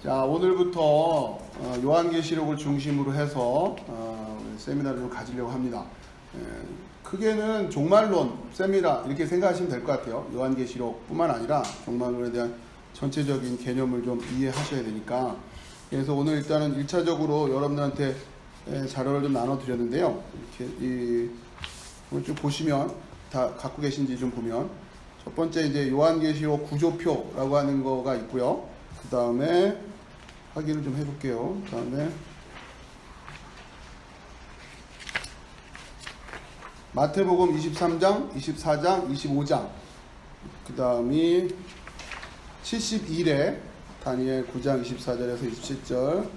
자, 오늘부터 요한계시록을 중심으로 해서 세미나를 좀 가지려고 합니다. 크게는 종말론 세미나 이렇게 생각하시면 될 것 같아요. 요한계시록뿐만 아니라 종말론에 대한 전체적인 개념을 좀 이해하셔야 되니까. 그래서 오늘 일단은 1차적으로 여러분들한테 자료를 좀 나눠드렸는데요. 이렇게 오늘 쭉 보시면 다 갖고 계신지 좀 보면 첫 번째 이제 요한계시록 구조표라고 하는 거가 있고요. 그 다음에 확인을 좀 해볼게요. 그 다음에 마태복음 23장, 24장, 25장 그 다음이 71회 다니엘 9장 24절에서 27절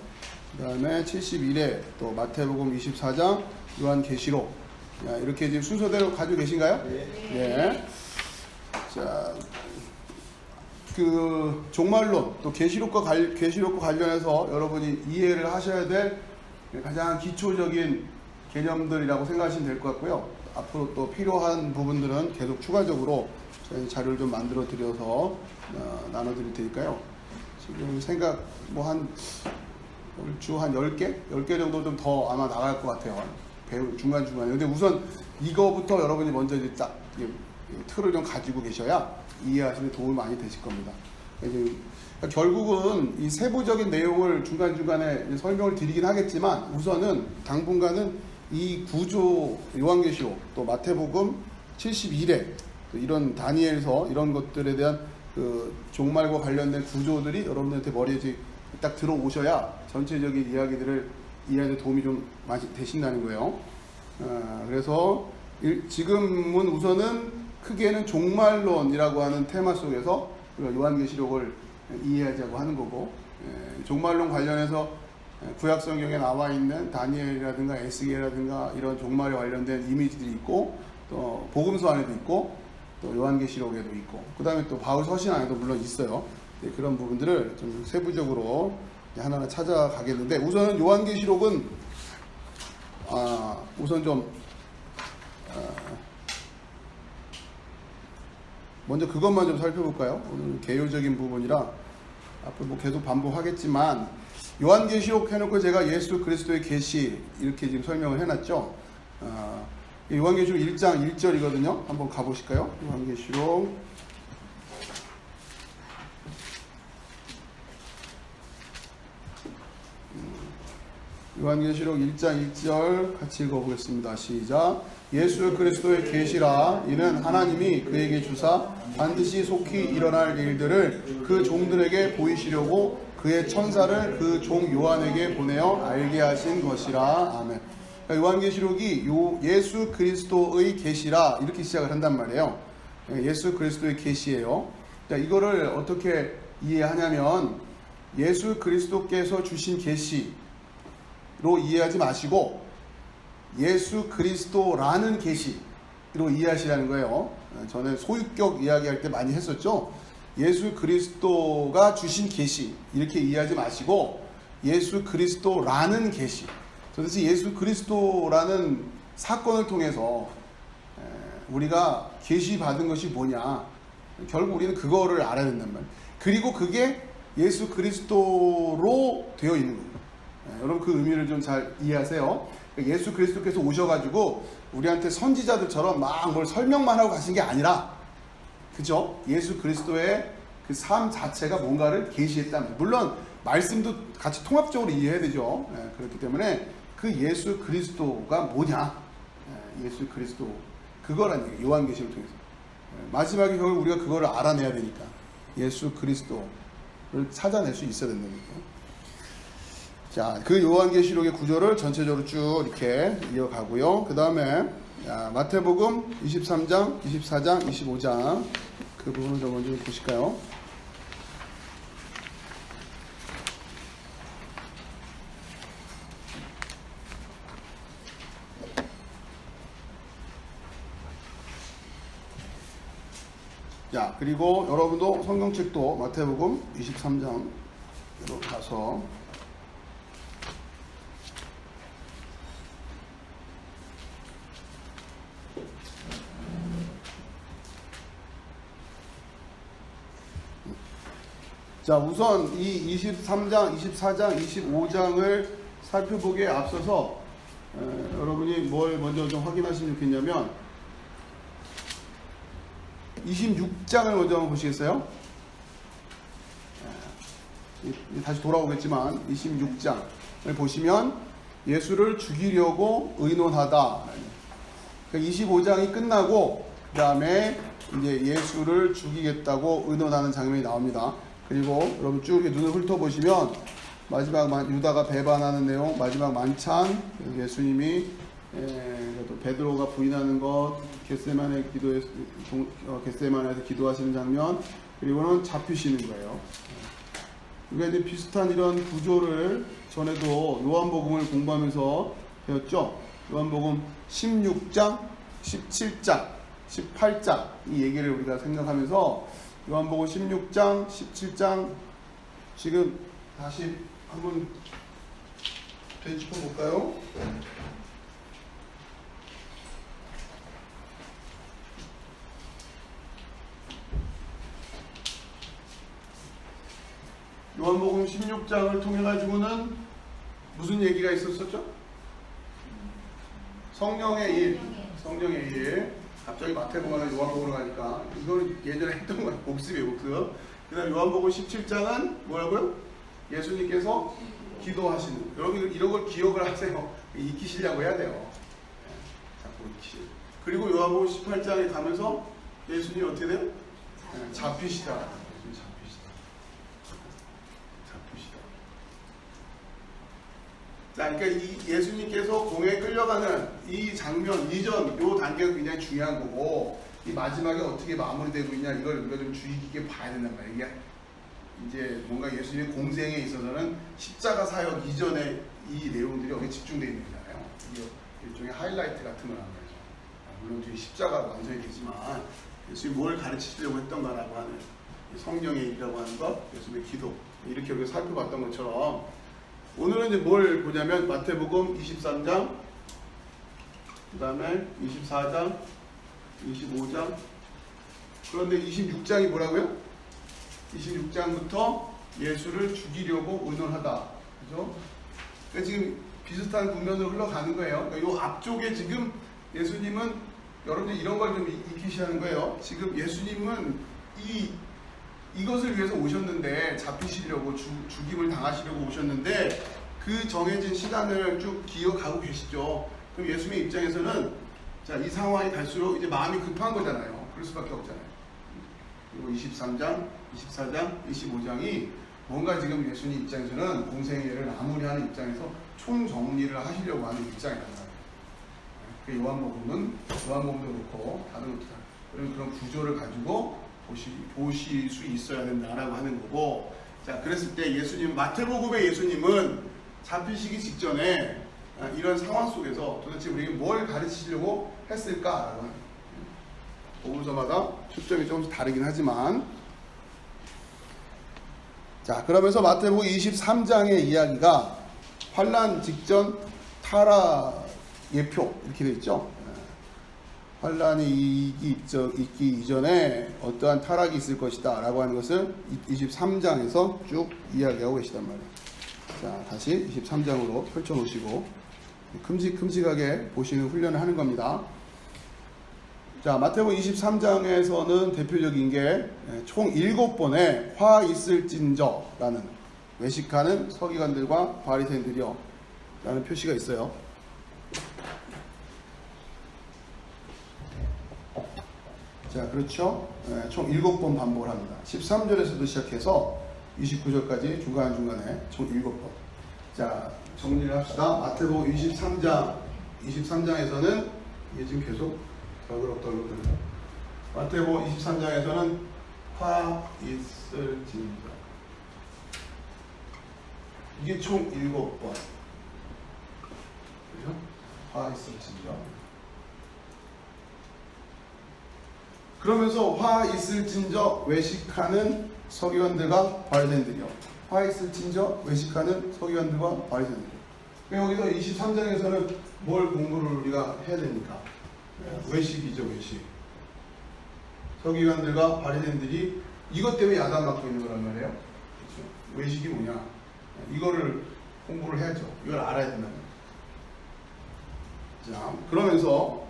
그 다음에 71회 또 마태복음 24장 요한계시록 이렇게 지금 순서대로 가지고 계신가요? 네. 자, 그 종말론 또 계시록과 관련해서 여러분이 이해를 하셔야 될 가장 기초적인 개념들이라고 생각하시면 될 것 같고요. 앞으로 또 필요한 부분들은 계속 추가적으로 저희 자료를 좀 만들어 드려서 나눠 드릴 테니까요. 지금 생각 뭐 한 주 한 10개 정도 좀 더 아마 나갈 것 같아요. 배우 중간중간에. 근데 우선 이거부터 여러분이 먼저 이제 딱 틀을 좀 가지고 계셔야 이해하시는 데 도움이 많이 되실 겁니다. 결국은 이 세부적인 내용을 중간중간에 설명을 드리긴 하겠지만 우선은 당분간은 이 구조 요한계시록 또 마태복음 71회 이런 다니엘서 이런 것들에 대한 그 종말과 관련된 구조들이 여러분들한테 머리에 딱 들어오셔야 전체적인 이야기들을 이해하는 데 도움이 좀 많이 되신다는 거예요. 그래서 지금은 우선은 크게는 종말론이라고 하는 테마 속에서 요한계시록을 이해하자고 하는 거고, 종말론 관련해서 구약성경에 나와 있는 다니엘이라든가 에스겔이라든가 이런 종말에 관련된 이미지들이 있고, 또 복음서 안에도 있고, 또 요한계시록에도 있고, 그 다음에 또 바울 서신 안에도 물론 있어요. 그런 부분들을 좀 세부적으로 하나하나 찾아가겠는데, 우선은 요한계시록은 우선 좀 먼저 그것만 좀 살펴볼까요? 오늘 개요적인 부분이라 앞으로 뭐 계속 반복하겠지만 요한계시록 해놓고 제가 예수 그리스도의 계시 이렇게 지금 설명을 해놨죠. 요한계시록 1장 1절이거든요. 한번 가보실까요? 요한계시록 1장 1절 같이 읽어보겠습니다. 시작. 예수 그리스도의 계시라. 이는 하나님이 그에게 주사 반드시 속히 일어날 일들을 그 종들에게 보이시려고 그의 천사를 그 종 요한에게 보내어 알게 하신 것이라. 아멘. 그러니까 요한계시록이 예수 그리스도의 계시라 이렇게 시작을 한단 말이에요. 예수 그리스도의 계시예요. 이거를 어떻게 이해하냐면 예수 그리스도께서 주신 계시로 이해하지 마시고 예수 그리스도라는 계시로 이해하시라는 거예요. 전에 소유격 이야기할 때 많이 했었죠. 예수 그리스도가 주신 계시 이렇게 이해하지 마시고 예수 그리스도라는 계시. 도대체 예수 그리스도라는 사건을 통해서 우리가 계시 받은 것이 뭐냐. 결국 우리는 그거를 알아야 된단 말이에요. 그리고 그게 예수 그리스도로 되어 있는 거예요. 여러분 그 의미를 좀 잘 이해하세요. 예수 그리스도께서 오셔가지고 우리한테 선지자들처럼 막 뭘 설명만 하고 가신 게 아니라, 그죠? 예수 그리스도의 그 삶 자체가 뭔가를 계시했다면, 물론 말씀도 같이 통합적으로 이해해야 되죠. 그렇기 때문에 그 예수 그리스도가 뭐냐? 예수 그리스도 그거란 얘기예요. 요한계시를 통해서 마지막에 결국 우리가 그거를 알아내야 되니까 예수 그리스도를 찾아낼 수 있어야 된다는 거예요. 자, 그 요한계시록의 구조를 전체적으로 쭉 이렇게 이어가고요. 그 다음에 마태복음 23장, 24장, 25장 그 부분을 좀 먼저 보실까요? 자, 그리고 여러분도 성경책도 마태복음 23장으로 가서 자, 우선 이 23장, 24장, 25장을 살펴보기에 앞서서 여러분이 뭘 먼저 좀 확인하시면 좋겠냐면 26장을 먼저 한번 보시겠어요? 다시 돌아오겠지만 26장을 보시면 예수를 죽이려고 의논하다. 25장이 끝나고 그 다음에 이제 예수를 죽이겠다고 의논하는 장면이 나옵니다. 그리고 여러분 쭉 이렇게 눈을 훑어보시면 마지막 유다가 배반하는 내용, 마지막 만찬, 예수님이 또 베드로가 부인하는 것, 겟세마네에서 기도하시는 장면, 그리고는 잡히시는 거예요. 그러니까 이제 비슷한 이런 구조를 전에도 요한복음을 공부하면서 배웠죠. 요한복음 16장, 17장, 18장 이 얘기를 우리가 생각하면서 요한복음 16장, 17장 지금 다시 한번 되짚어 볼까요? 요한복음 16장을 통해 가지고는 무슨 얘기가 있었었죠? 성령의 일. 갑자기 마태복음이나 요한복음으로 가니까 이걸 예전에 했던 거예요. 복습이에요, 복습. 그 다음 요한복음 17장은 뭐라고요? 예수님께서 기도하시는. 여러분 이런 걸 기억을 하세요. 익히시려고 해야 돼요. 자꾸 익히시고. 그리고 요한복음 18장에 가면서 예수님이 어떻게 돼요? 잡히시다. 자, 그러니까 이 예수님께서 공에 끌려가는 이 장면 이전 요 단계가 굉장히 중요한 거고 이 마지막에 어떻게 마무리되고 있냐 이걸 우리가 좀 주의 깊게 봐야 된단 말이에요. 이게 이제 뭔가 예수님의 공생에 있어서는 십자가 사역 이전에 이 내용들이 여기 집중되어 있는 거잖아요. 이게 일종의 하이라이트 같은 거란 말이죠. 물론 뒤에 십자가 완성이 되지만 예수님이 뭘 가르치시려고 했던가라고 하는 성령의 일이라고 하는 것, 예수님의 기도 이렇게 우리가 살펴봤던 것처럼 오늘은 이제 뭘 보냐면 마태복음 23장, 그 다음에 24장, 25장, 그런데 26장이 뭐라고요? 26장부터 예수를 죽이려고 의논하다. 그죠? 그러니까 지금 비슷한 국면으로 흘러가는 거예요. 그러니까 이 앞쪽에 지금 예수님은 여러분들 이런 걸 좀 익히시는 거예요. 지금 예수님은 이것을 위해서 오셨는데 잡히시려고 죽임을 당하시려고 오셨는데 그 정해진 시간을 쭉 기억하고 계시죠. 그럼 예수님의 입장에서는 자, 이 상황이 갈수록 이제 마음이 급한 거잖아요. 그럴 수밖에 없잖아요. 그리고 23장, 24장, 25장이 뭔가 지금 예수님 입장에서는 공생애를 마무리하는 입장에서 총정리를 하시려고 하는 입장이란 말이에요. 요한복음도 그렇고 다른 것도 그런 구조를 가지고 보실 수 있어야 된다라고 하는 거고, 자, 그랬을 때 예수님, 마태복음의 예수님은 잡히시기 직전에 이런 상황 속에서 도대체 우리에게 뭘 가르치시려고 했을까라고 하는 거예요. 복음서마다 초점이 조금씩 다르긴 하지만, 자, 그러면서 마태복음 23장의 이야기가 환난 직전 타락 예표 이렇게 되어 있죠. 환란이 있기 이전에 어떠한 타락이 있을 것이다 라고 하는 것을 23장에서 쭉 이야기하고 계시단 말이에요. 자, 다시 23장으로 펼쳐 놓으시고 큼직큼직하게 보시는 훈련을 하는 겁니다. 자, 마태복음 23장에서는 대표적인 게 총 7번의 화 있을진저 라는 외식하는 서기관들과 바리새인들이요 라는 표시가 있어요. 자, 그렇죠. 총 7번 반복을 합니다. 13절에서도 시작해서 29절까지 중간중간에 총 7번. 자, 정리를 합시다. 마태복음 23장에서는 이게 지금 계속 덜그럭덜그럭. 마태복음 23장에서는 화 있을진저. 이게 총 7번. 그죠? 화 있을진저. 그러면서 화 있을진저 외식하는 서기관들과 바리새인들이요. 화 있을진저 외식하는 서기관들과 바리새인들. 여기서 23장에서는 뭘 공부를 우리가 해야 됩니까? 외식이죠, 외식. 서기관들과 바리새인들이 이것 때문에 야단 맞고 있는 거란 말이에요. 외식이 뭐냐? 이거를 공부를 해야죠. 이걸 알아야 된다는 거예요. 자, 그러면서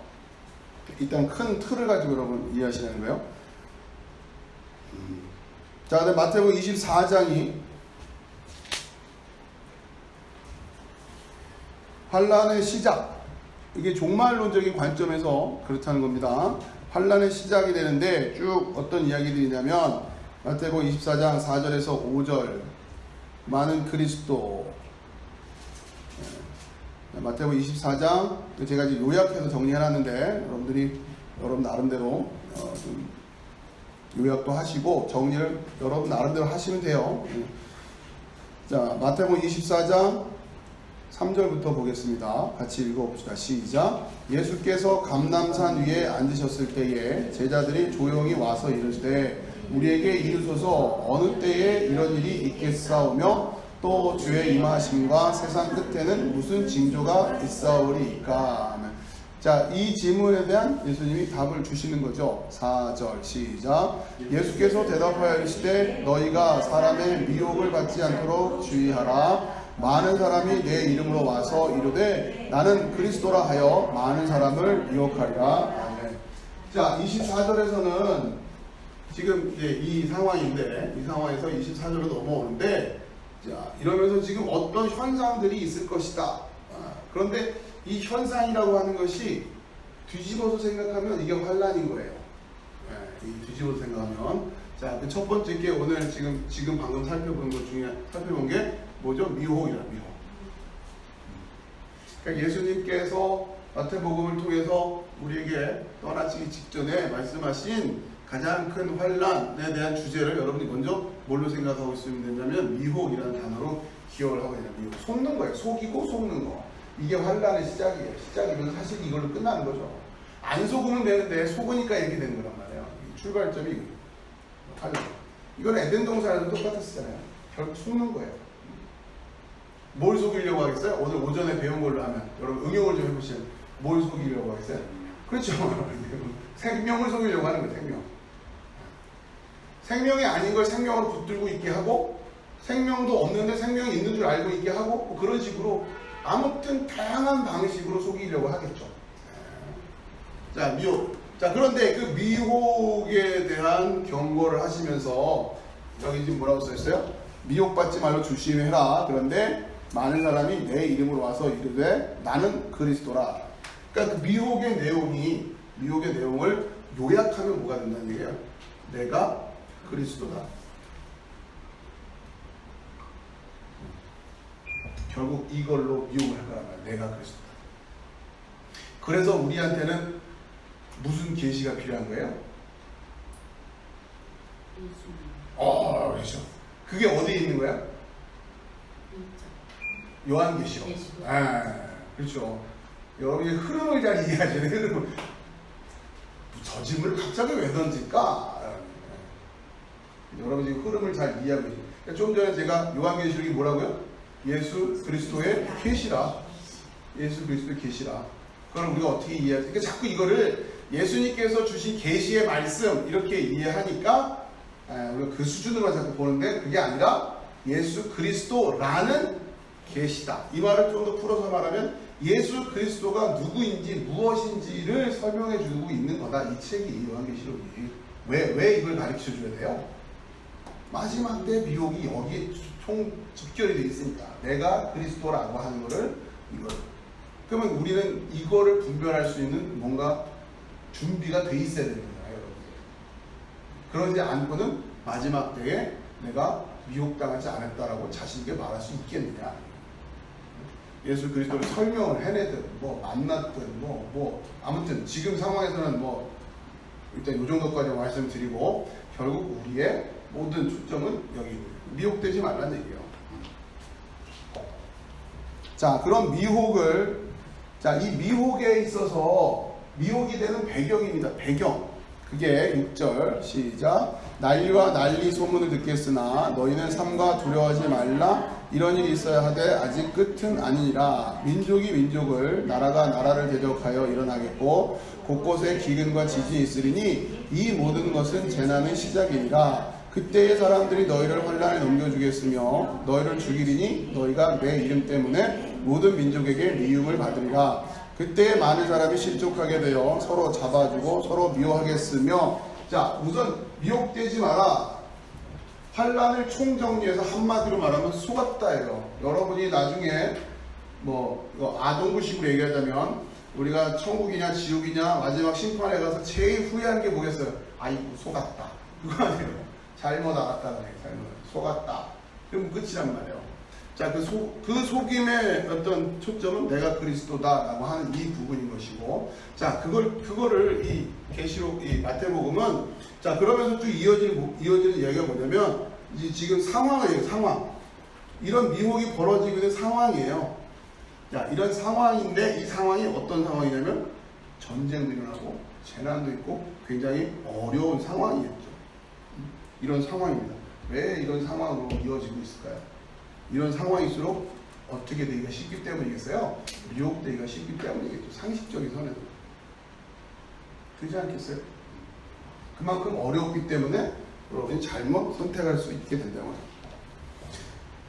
일단 큰 틀을 가지고 여러분 이해하시라는 거예요. 자, 마태복음 24장이 환란의 시작, 이게 종말론적인 관점에서 그렇다는 겁니다. 환란의 시작이 되는데 쭉 어떤 이야기들이냐면 마태복음 24장 4절에서 5절 많은 그리스도, 마태복음 24장 제가 이제 요약해서 정리해놨는데 여러분 나름대로 좀 요약도 하시고 정리를 여러분 나름대로 하시면 돼요. 자, 마태복음 24장 3절부터 보겠습니다. 같이 읽어봅시다. 시작. 예수께서 감람산 위에 앉으셨을 때에 제자들이 조용히 와서 이르시되 우리에게 이르소서 어느 때에 이런 일이 있겠사오며 또 주의 임하심과 세상 끝에는 무슨 징조가 있사오리이까. 자, 이 질문에 대한 예수님이 답을 주시는 거죠. 4절 시작. 예수께서 대답하여 이르시되 너희가 사람의 미혹을 받지 않도록 주의하라. 많은 사람이 내 이름으로 와서 이르되 나는 그리스도라 하여 많은 사람을 미혹하리라. 아멘. 자, 24절에서는 지금 이제 이 상황인데 이 상황에서 24절로 넘어오는데, 자, 이러면서 지금 어떤 현상들이 있을 것이다. 그런데 이 현상이라고 하는 것이 뒤집어서 생각하면 이게 환란인 거예요. 이 뒤집어서 생각하면, 자, 그 첫 번째 게 오늘 지금 방금 살펴본 것 중에 살펴본 게 뭐죠? 미혹이라, 미혹. 그러니까 예수님께서 마태복음을 통해서 우리에게 떠나시기 직전에 말씀하신 가장 큰 환란에 대한 주제를 여러분이 먼저 뭘로 생각하고 있으면 되냐면 미혹이라는 단어로 기억을 하고 있는, 미혹. 속는 거예요. 속이고 속는 거. 이게 환란의 시작이에요. 시작이면 사실 이걸로 끝나는 거죠. 안 속으면 되는데 속으니까 이렇게 되는 거란 말이에요. 출발점이 환란. 이건 에덴 동산에도 똑같았잖아요. 결국 속는 거예요. 뭘 속이려고 하겠어요? 오늘 오전에 배운 걸로 하면 여러분 응용을 좀 해보시면 뭘 속이려고 하겠어요? 그렇죠. 생명을 속이려고 하는 거예요. 생명. 생명이 아닌 걸 생명으로 붙들고 있게 하고, 생명도 없는데 생명이 있는 줄 알고 있게 하고, 뭐 그런 식으로 아무튼 다양한 방식으로 속이려고 하겠죠. 자, 미혹. 자, 그런데 그 미혹에 대한 경고를 하시면서 여기 지금 뭐라고 써있어요? 미혹받지 말로 조심해라. 그런데 많은 사람이 내 이름으로 와서 이르되 나는 그리스도라. 그러니까 그 미혹의 내용을 요약하면 뭐가 된다는 얘기예요? 내가 그리스도다. 결국 이걸로 미혹을 할 거란 말이에요. 내가 그리스도다. 그래서 우리한테는 무슨 계시가 필요한 거예요? 그렇죠. 그게 어디에 있는 거야? 요한계시록. 그렇죠. 여러분이 흐름을 잘 이해하셔야 돼요. 흐름을. 저 질문을 갑자기 왜 던질까? 여러분 지금 흐름을 잘 이해하고 계시죠. 그러니까 좀 전에 제가 요한계시록이 뭐라고요? 예수 그리스도의 계시라. 예수 그리스도의 계시라. 그럼 우리가 어떻게 이해하지? 그러니까 자꾸 이거를 예수님께서 주신 계시의 말씀 이렇게 이해하니까 우리가 그 수준으로 자꾸 보는데, 그게 아니라 예수 그리스도라는 계시다. 이 말을 좀 더 풀어서 말하면 예수 그리스도가 누구인지 무엇인지를 설명해 주고 있는 거다. 이 책이, 요한계시록이. 왜 이걸 가르쳐 줘야 돼요? 마지막 때 미혹이 여기에 총 집결이 되어 있으니까. 내가 그리스도라고 하는 거를, 이걸. 그러면 우리는 이거를 분별할 수 있는 뭔가 준비가 돼 있어야 되는 거예요, 여러분. 그러지 않고는 마지막 때에 내가 미혹당하지 않았다라고 자신있게 말할 수 있겠느냐. 예수 그리스도를 설명을 해내든 뭐 만났든 아무튼 지금 상황에서는 일단 이 정도까지 말씀드리고, 결국 우리의 모든 초점은 여기 미혹되지 말라는 얘기예요. 자, 그런 이 미혹에 있어서 미혹이 되는 배경입니다. 배경. 그게 6절 시작. 난리와 난리 소문을 듣겠으나 너희는 삼가 두려워하지 말라. 이런 일이 있어야 하되 아직 끝은 아니니라. 민족이 민족을, 나라가 나라를 대적하여 일어나겠고 곳곳에 기근과 지진이 있으리니 이 모든 것은 재난의 시작이니라. 그때의 사람들이 너희를 환란에 넘겨주겠으며 너희를 죽이리니 너희가 내 이름 때문에 모든 민족에게 미움을 받으리라. 그때 많은 사람이 실족하게 되어 서로 잡아주고 서로 미워하겠으며. 자, 우선 미혹되지 마라. 환란을 총정리해서 한마디로 말하면 속았다예요. 여러분이 나중에 아동구식으로 얘기하자면 우리가 천국이냐 지옥이냐 마지막 심판에 가서 제일 후회하는 게 뭐겠어요? 아이고 속았다. 그거 아니에요. 잘못 알았다는 얘기. 속았다. 그럼 끝이란 말이에요. 자, 그 속임의 어떤 초점은 내가 그리스도다라고 하는 이 부분인 것이고, 자, 그거를 이 계시록, 이 마태복음은, 자, 그러면서 쭉 이어지는 이야기가 뭐냐면, 지금 상황이에요, 상황. 이런 미혹이 벌어지고 있는 상황이에요. 자, 이런 상황인데, 이 상황이 어떤 상황이냐면, 전쟁도 일어나고, 재난도 있고, 굉장히 어려운 상황이었죠. 이런 상황입니다. 왜 이런 상황으로 이어지고 있을까요? 이런 상황일수록 어떻게 되기가 쉽기 때문이겠어요? 유혹되기가 쉽기 때문이겠죠. 상식적인 선에서. 그렇지 않겠어요? 그만큼 어렵기 때문에 여러분이 잘못 선택할 수 있게 된다고요.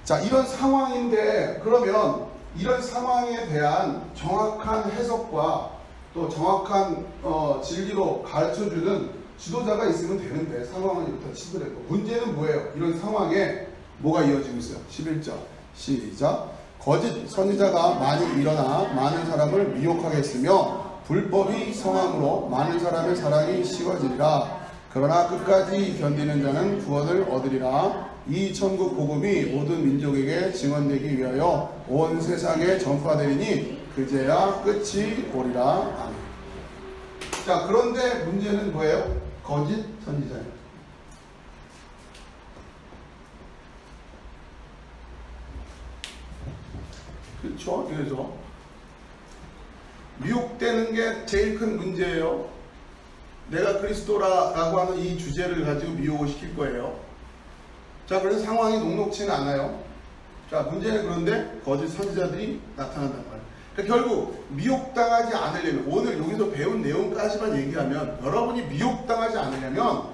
자, 이런 상황인데 그러면 이런 상황에 대한 정확한 해석과 또 정확한 진리로 가르쳐주는 지도자가 있으면 되는데 상황은 이렇다 치더라도 문제는 뭐예요? 이런 상황에 뭐가 이어지고 있어요? 11절 시작. 거짓 선지자가 많이 일어나 많은 사람을 미혹하게 했으며 불법이 성함으로 많은 사람의 사랑이 식어지리라. 그러나 끝까지 견디는 자는 구원을 얻으리라. 이 천국 복음이 모든 민족에게 증언되기 위하여 온 세상에 전파되리니 그제야 끝이 오리라. 아멘. 자, 그런데 문제는 뭐예요? 거짓 선지자예요. 그렇죠? 그래서 미혹되는 게 제일 큰 문제예요. 내가 그리스도라고 하는 이 주제를 가지고 미혹을 시킬 거예요. 자, 그래서 상황이 녹록치는 않아요. 자, 문제는 그런데 거짓 선지자들이 나타난단 말이에요. 그러니까 결국 미혹당하지 않으려면, 오늘 여기서 배운 내용까지만 얘기하면, 여러분이 미혹당하지 않으려면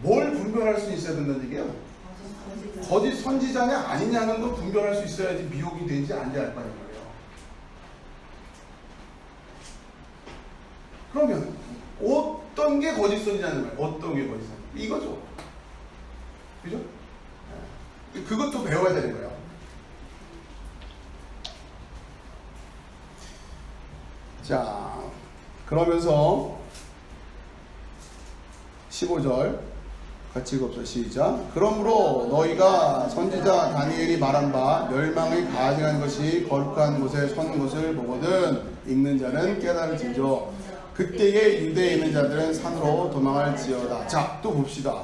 뭘 분별할 수 있어야 된다는 얘기예요? 거짓 선지자냐 아니냐는 걸 분별할 수 있어야지 미혹이 되지 않게 할 거란 말이에요. 그러면 어떤 게 거짓 선지자는 말이에요? 어떤 게 거짓 선지자? 이거죠. 그죠? 그것도 배워야 되는 거예요. 자, 그러면서 15절 같이 읽읍시다. 시작. 그러므로 너희가 선지자 다니엘이 말한 바 멸망의 가증한 것이 거룩한 곳에 선 것을 보거든 읽는 자는 깨달을지죠. 그때에 유대에 있는 자들은 산으로 도망할지어다. 자, 또 봅시다.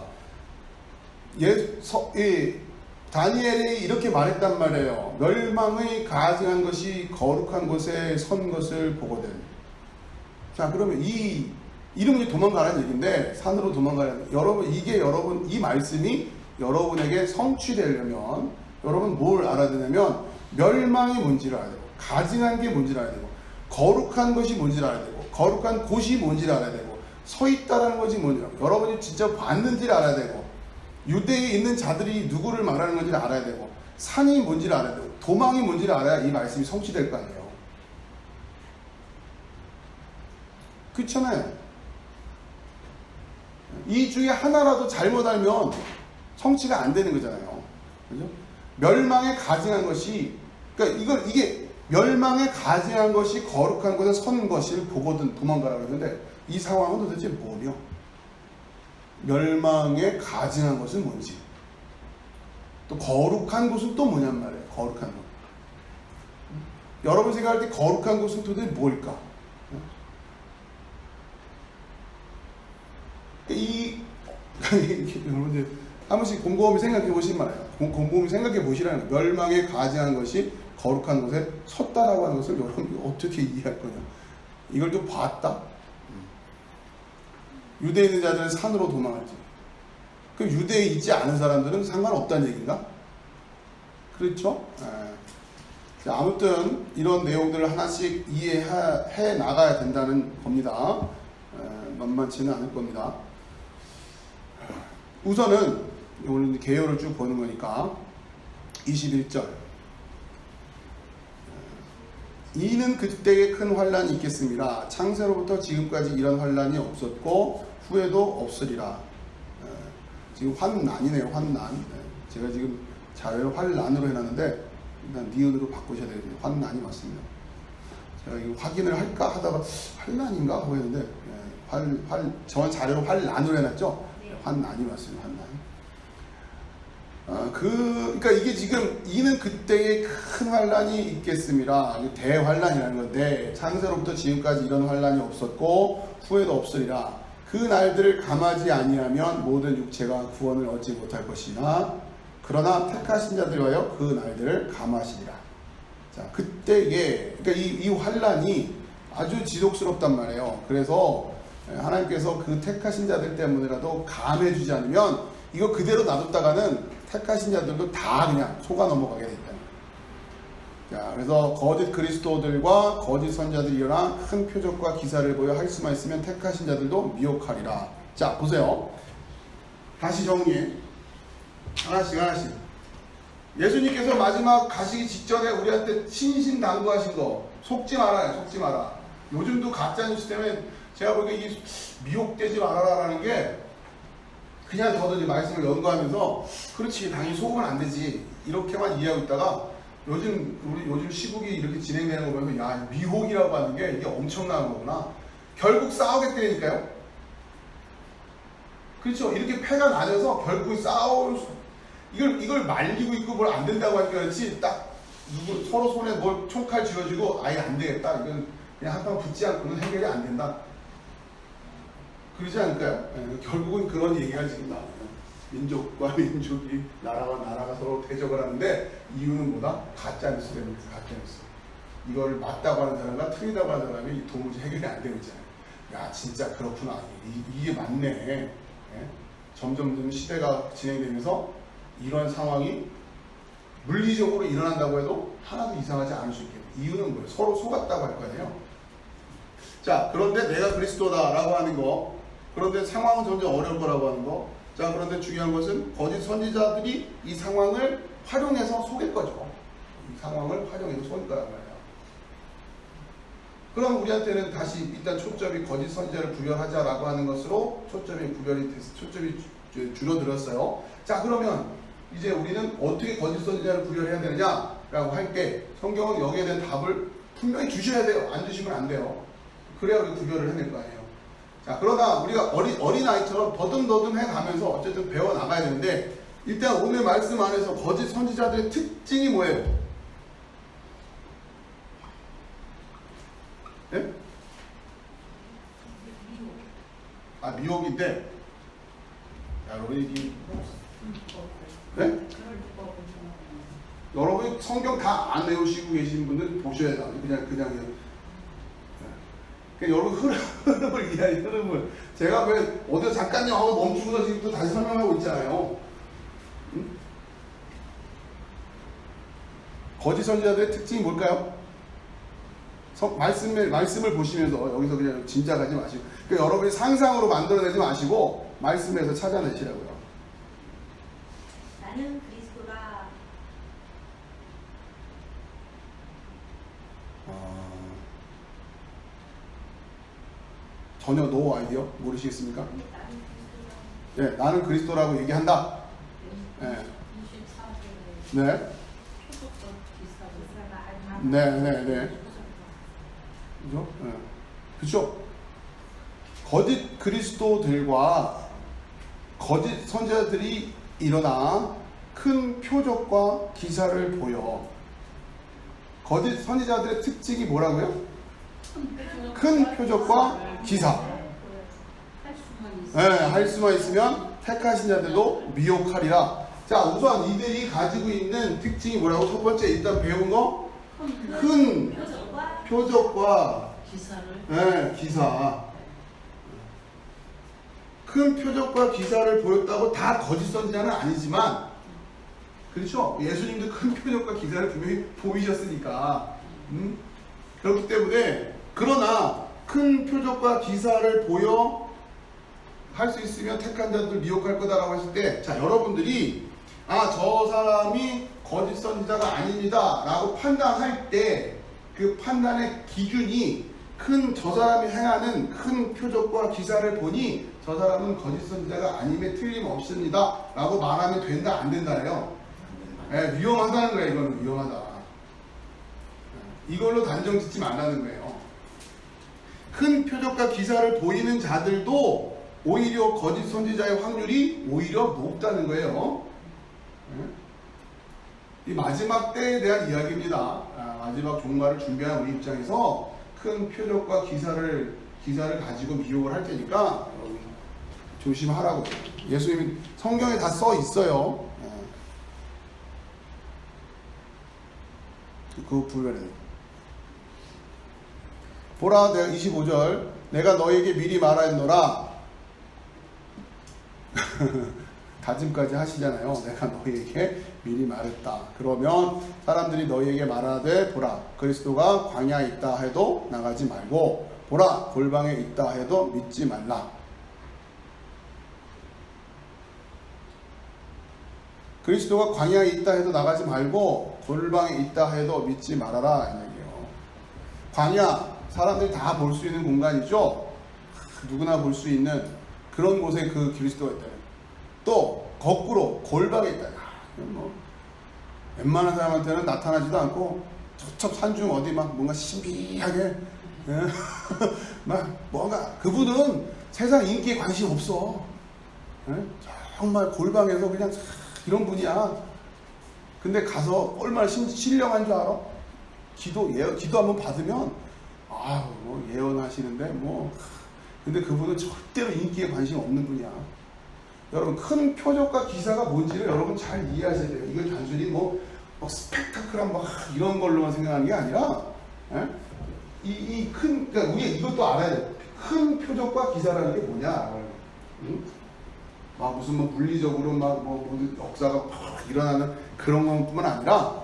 다니엘이 이렇게 말했단 말이에요. 멸망의 가증한 것이 거룩한 곳에 선 것을 보거든. 자, 그러면 이름이 도망가라는 얘기인데, 산으로 도망가라는, 여러분, 이 말씀이 여러분에게 성취되려면, 여러분 뭘 알아야 되냐면, 멸망이 뭔지를 알아야 되고, 가증한 게 뭔지를 알아야 되고, 거룩한 것이 뭔지를 알아야 되고, 거룩한 곳이 뭔지를 알아야 되고, 서 있다라는 것이 뭔지, 여러분이 진짜 봤는지를 알아야 되고, 유대에 있는 자들이 누구를 말하는 건지를 알아야 되고, 산이 뭔지를 알아야 되고, 도망이 뭔지를 알아야 이 말씀이 성취될 거 아니에요. 그렇잖아요. 이 중에 하나라도 잘못 알면 성취가 안 되는 거잖아요. 그죠? 멸망에 가증한 것이, 그러니까 이게 멸망에 가증한 것이 거룩한 곳에 선 것을 보거든 도망가라고 했는데, 이 상황은 도대체 뭐며? 멸망에 가증한 것은 뭔지, 또 거룩한 곳은 또 뭐냔 말이에요. 거룩한 곳. 여러분 생각할 때 거룩한 곳은 도대체 뭘까? 여러분들 한 번씩 곰곰이 생각해 보시면 말이에요. 곰곰이 생각해 보시라는 거예요. 멸망에 가증한 것이 거룩한 곳에 섰다라고 하는 것을 여러분이 어떻게 이해할 거냐. 이걸 좀 봤다. 유대에 있는 자들은 산으로 도망할지. 그럼 유대에 있지 않은 사람들은 상관없다는 얘기인가? 그렇죠? 자, 아무튼 이런 내용들을 하나씩 이해해 나가야 된다는 겁니다. 만만치는 않을 겁니다. 우선은 오늘 개요를 쭉 보는 거니까 21절. 이는 그때에 큰 환란이 있겠습니다. 창세로부터 지금까지 이런 환란이 없었고 후에도 없으리라. 지금 환난이네요. 환난. 제가 지금 자료를 환란으로 해놨는데 일단 니은으로 바꾸셔야 되거든요. 환난이 맞습니다. 제가 이거 확인을 할까 하다가 환난인가 하고 했는데 저 자료로 환란으로 해놨죠. 환난이 맞습니다. 환난. 그러니까 이게 지금 이는 그때에 큰 환란이 있겠습니다. 대환란이라는 건데 창세로부터 지금까지 이런 환란이 없었고 후에도 없으리라. 그 날들을 감하지 아니하면 모든 육체가 구원을 얻지 못할 것이나 그러나 택하신 자들과여 그 날들을 감하시리라. 자, 그때에 그러니까 이 환란이 아주 지독스럽단 말이에요. 그래서 하나님께서 그 택하신 자들 때문에라도 감해주지 않으면 이거 그대로 놔뒀다가는 택하신 자들도 다 그냥 속아 넘어가게 돼 있다. 자, 그래서 거짓 그리스도들과 거짓 선자들이 일어나 큰 표적과 기사를 보여 할 수만 있으면 택하신 자들도 미혹하리라. 자, 보세요. 다시 정리해. 하나씩. 예수님께서 마지막 가시기 직전에 우리한테 신신당부하신 거 속지 말아요. 속지 마라. 요즘도 가짜뉴스 때문에 제가 보기에 이 미혹되지 말아라라는 게 그냥 저도 이제 말씀을 연구하면서 그렇지 당연히 속으면 안 되지 이렇게만 이해하고 있다가 요즘 시국이 이렇게 진행되는 거 보면서 야 미혹이라고 하는 게 이게 엄청난 거구나. 결국 싸우겠다니까요. 그렇죠. 이렇게 패가 나눠서 결국 이걸 말리고 있고 뭘 안 된다고 하니까 그렇지 딱 서로 손에 뭘 총칼 쥐어주고 아예 안 되겠다. 이건 그냥 한판 붙지 않고는 해결이 안 된다. 그러지 않을까요? 결국은 그런 얘기가 지금 나와요. 민족과 민족이 나라와 나라가 서로 대적을 하는데 이유는 뭐다? 가짜뉴스 때문에 가짜뉴스. 이걸 맞다고 하는 사람과 틀리다고 하는 사람이 도무지 해결이 안 되고 있잖아요. 야 진짜 그렇구나. 이게 맞네. 예? 점점 시대가 진행되면서 이런 상황이 물리적으로 일어난다고 해도 하나도 이상하지 않을 수 있겠네요. 이유는 뭐예요? 서로 속았다고 할 거 아니에요. 자, 그런데 내가 그리스도다라고 하는 거, 그런데 상황은 점점 어려울 거라고 하는 거. 자, 그런데 중요한 것은 거짓 선지자들이 이 상황을 활용해서 속일 거죠. 이 상황을 활용해서 속일 거란 말이에요. 그럼 우리한테는 다시 일단 초점이 거짓 선지자를 구별하자라고 하는 것으로 초점이 줄어들었어요. 자, 그러면 이제 우리는 어떻게 거짓 선지자를 구별해야 되느냐라고 할 때 성경은 여기에 대한 답을 분명히 주셔야 돼요. 안 주시면 안 돼요. 그래야 우리 구별을 해낼 거 아니에요. 자, 그러나 우리가 어린아이처럼 더듬더듬 해가면서 어쨌든 배워나가야 되는데 일단 오늘 말씀 안에서 거짓 선지자들의 특징이 뭐예요? 네? 미혹인데 여러분이 네? 여러분이 성경 다 안 외우시고 계신 분들 보셔야 돼요. 그냥 여러분 흐름을 이해해. 흐름을 제가 왜 어디 잠깐요 하고 멈추고서 지금 또 다시 설명하고 있잖아요. 응? 거짓 선지자들의 특징이 뭘까요? 말씀을 보시면서 여기서 그냥 짐작하지 마시고 그러니까 여러분이 상상으로 만들어내지 마시고 말씀에서 찾아내시라고요. 나는 그리스도다. 전혀 노 아이디어 모르시겠습니까? 네, 나는 그리스도라고 얘기한다. 네. 네. 네. 그죠? 네. 그죠? 거짓 그리스도들과 거짓 선지자들이 일어나 큰 표적과 기사를 보여. 거짓 선지자들의 특징이 뭐라고요? 큰 표적과 기사. 네, 할 수만 있으면 택하신 자들도 미혹하리라. 자, 우선 이들이 가지고 있는 특징이 뭐라고? 첫 번째 일단 배운 거? 큰 표적과 네, 기사. 큰 표적과 기사를 보였다고 다 거짓 선지자는 아니지만 그렇죠? 예수님도 큰 표적과 기사를 분명히 보이셨으니까 그렇기 때문에 그러나 큰 표적과 기사를 보여 할 수 있으면 택한 자들 미혹할 거다라고 했을 때, 자, 여러분들이 저 사람이 거짓 선지자가 아닙니다 라고 판단할 때 그 판단의 기준이 저 사람이 행하는 큰 표적과 기사를 보니 저 사람은 거짓 선지자가 아님에 틀림없습니다 라고 말하면 된다 안 된다래요. 위험하다는 거예요. 이거는 위험하다. 이걸로 단정 짓지 말라는 거예요. 큰 표적과 기사를 보이는 자들도 오히려 거짓 선지자의 확률이 오히려 높다는 거예요. 이 마지막 때에 대한 이야기입니다. 마지막 종말을 준비하는 우리 입장에서 큰 표적과 기사를 가지고 미혹을 할 테니까 여러분 조심하라고. 예수님이 성경에 다 써 있어요. 그 불변에 보라, 내가 25절 내가 너에게 미리 말하였노라. 다짐까지 하시잖아요. 내가 너희에게 미리 말했다. 그러면 사람들이 너희에게 말하되 보라 그리스도가 광야에 있다 해도 나가지 말고 보라 골방에 있다 해도 믿지 말라. 그리스도가 광야에 있다 해도 나가지 말고 골방에 있다 해도 믿지 말아라. 이 얘기예요. 광야 사람들이 다 볼 수 있는 공간이죠. 누구나 볼 수 있는 그런 곳에 그 그리스도가 있다. 또 거꾸로 골방에 있다. 웬만한 사람한테는 나타나지도 않고 저쪽 산중 어디 막 뭔가 신비하게 막 뭔가 그분은 세상 인기에 관심 없어. 정말 골방에서 그냥 이런 분이야. 근데 가서 얼마나 신령한 줄 알아? 기도 한번 받으면 뭐 예언하시는데 근데 그분은 절대로 인기에 관심 없는 분이야. 여러분 큰 표적과 기사가 뭔지를 여러분 잘 이해하셔야 돼요. 이건 단순히 스펙타클한 이런 걸로만 생각하는 게 아니라 그러니까 우리가 이것도 알아야 돼요. 큰 표적과 기사라는 게 뭐냐? 무슨 물리적으로 모든 역사가 일어나는 그런 것뿐만 아니라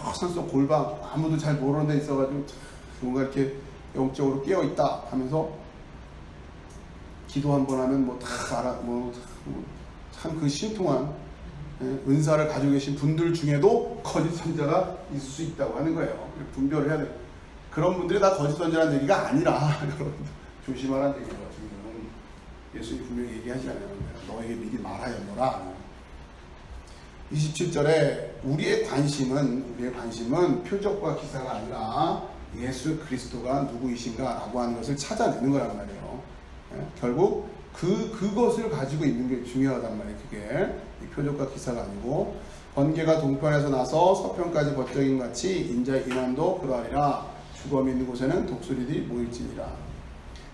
저 산속 골방 아무도 잘 모르는 데 있어가지고 뭔가 이렇게 영적으로 깨어 있다 하면서 기도 한번 하면 참 그 신통한 은사를 가지고 계신 분들 중에도 거짓 선지자가 있을 수 있다고 하는 거예요. 분별을 해야 돼요. 그런 분들이 다 거짓 선지자라는 얘기가 아니라 여러분 조심하라는 얘기예요. 지금 예수님이 분명히 얘기하잖아요. 너에게 미리 말하였노라. 27절에 우리의 관심은 표적과 기사가 아니라 예수 그리스도가 누구이신가 라고 하는 것을 찾아내는 거란 말이에요. 결국 그것을 가지고 있는 게 중요하단 말이에요. 그게 이 표적과 기사가 아니고 번개가 동편에서 나서 서편까지 번쩍인 같이 인자의 인함도 그러하리라. 죽음이 있는 곳에는 독수리들이 모일지니라.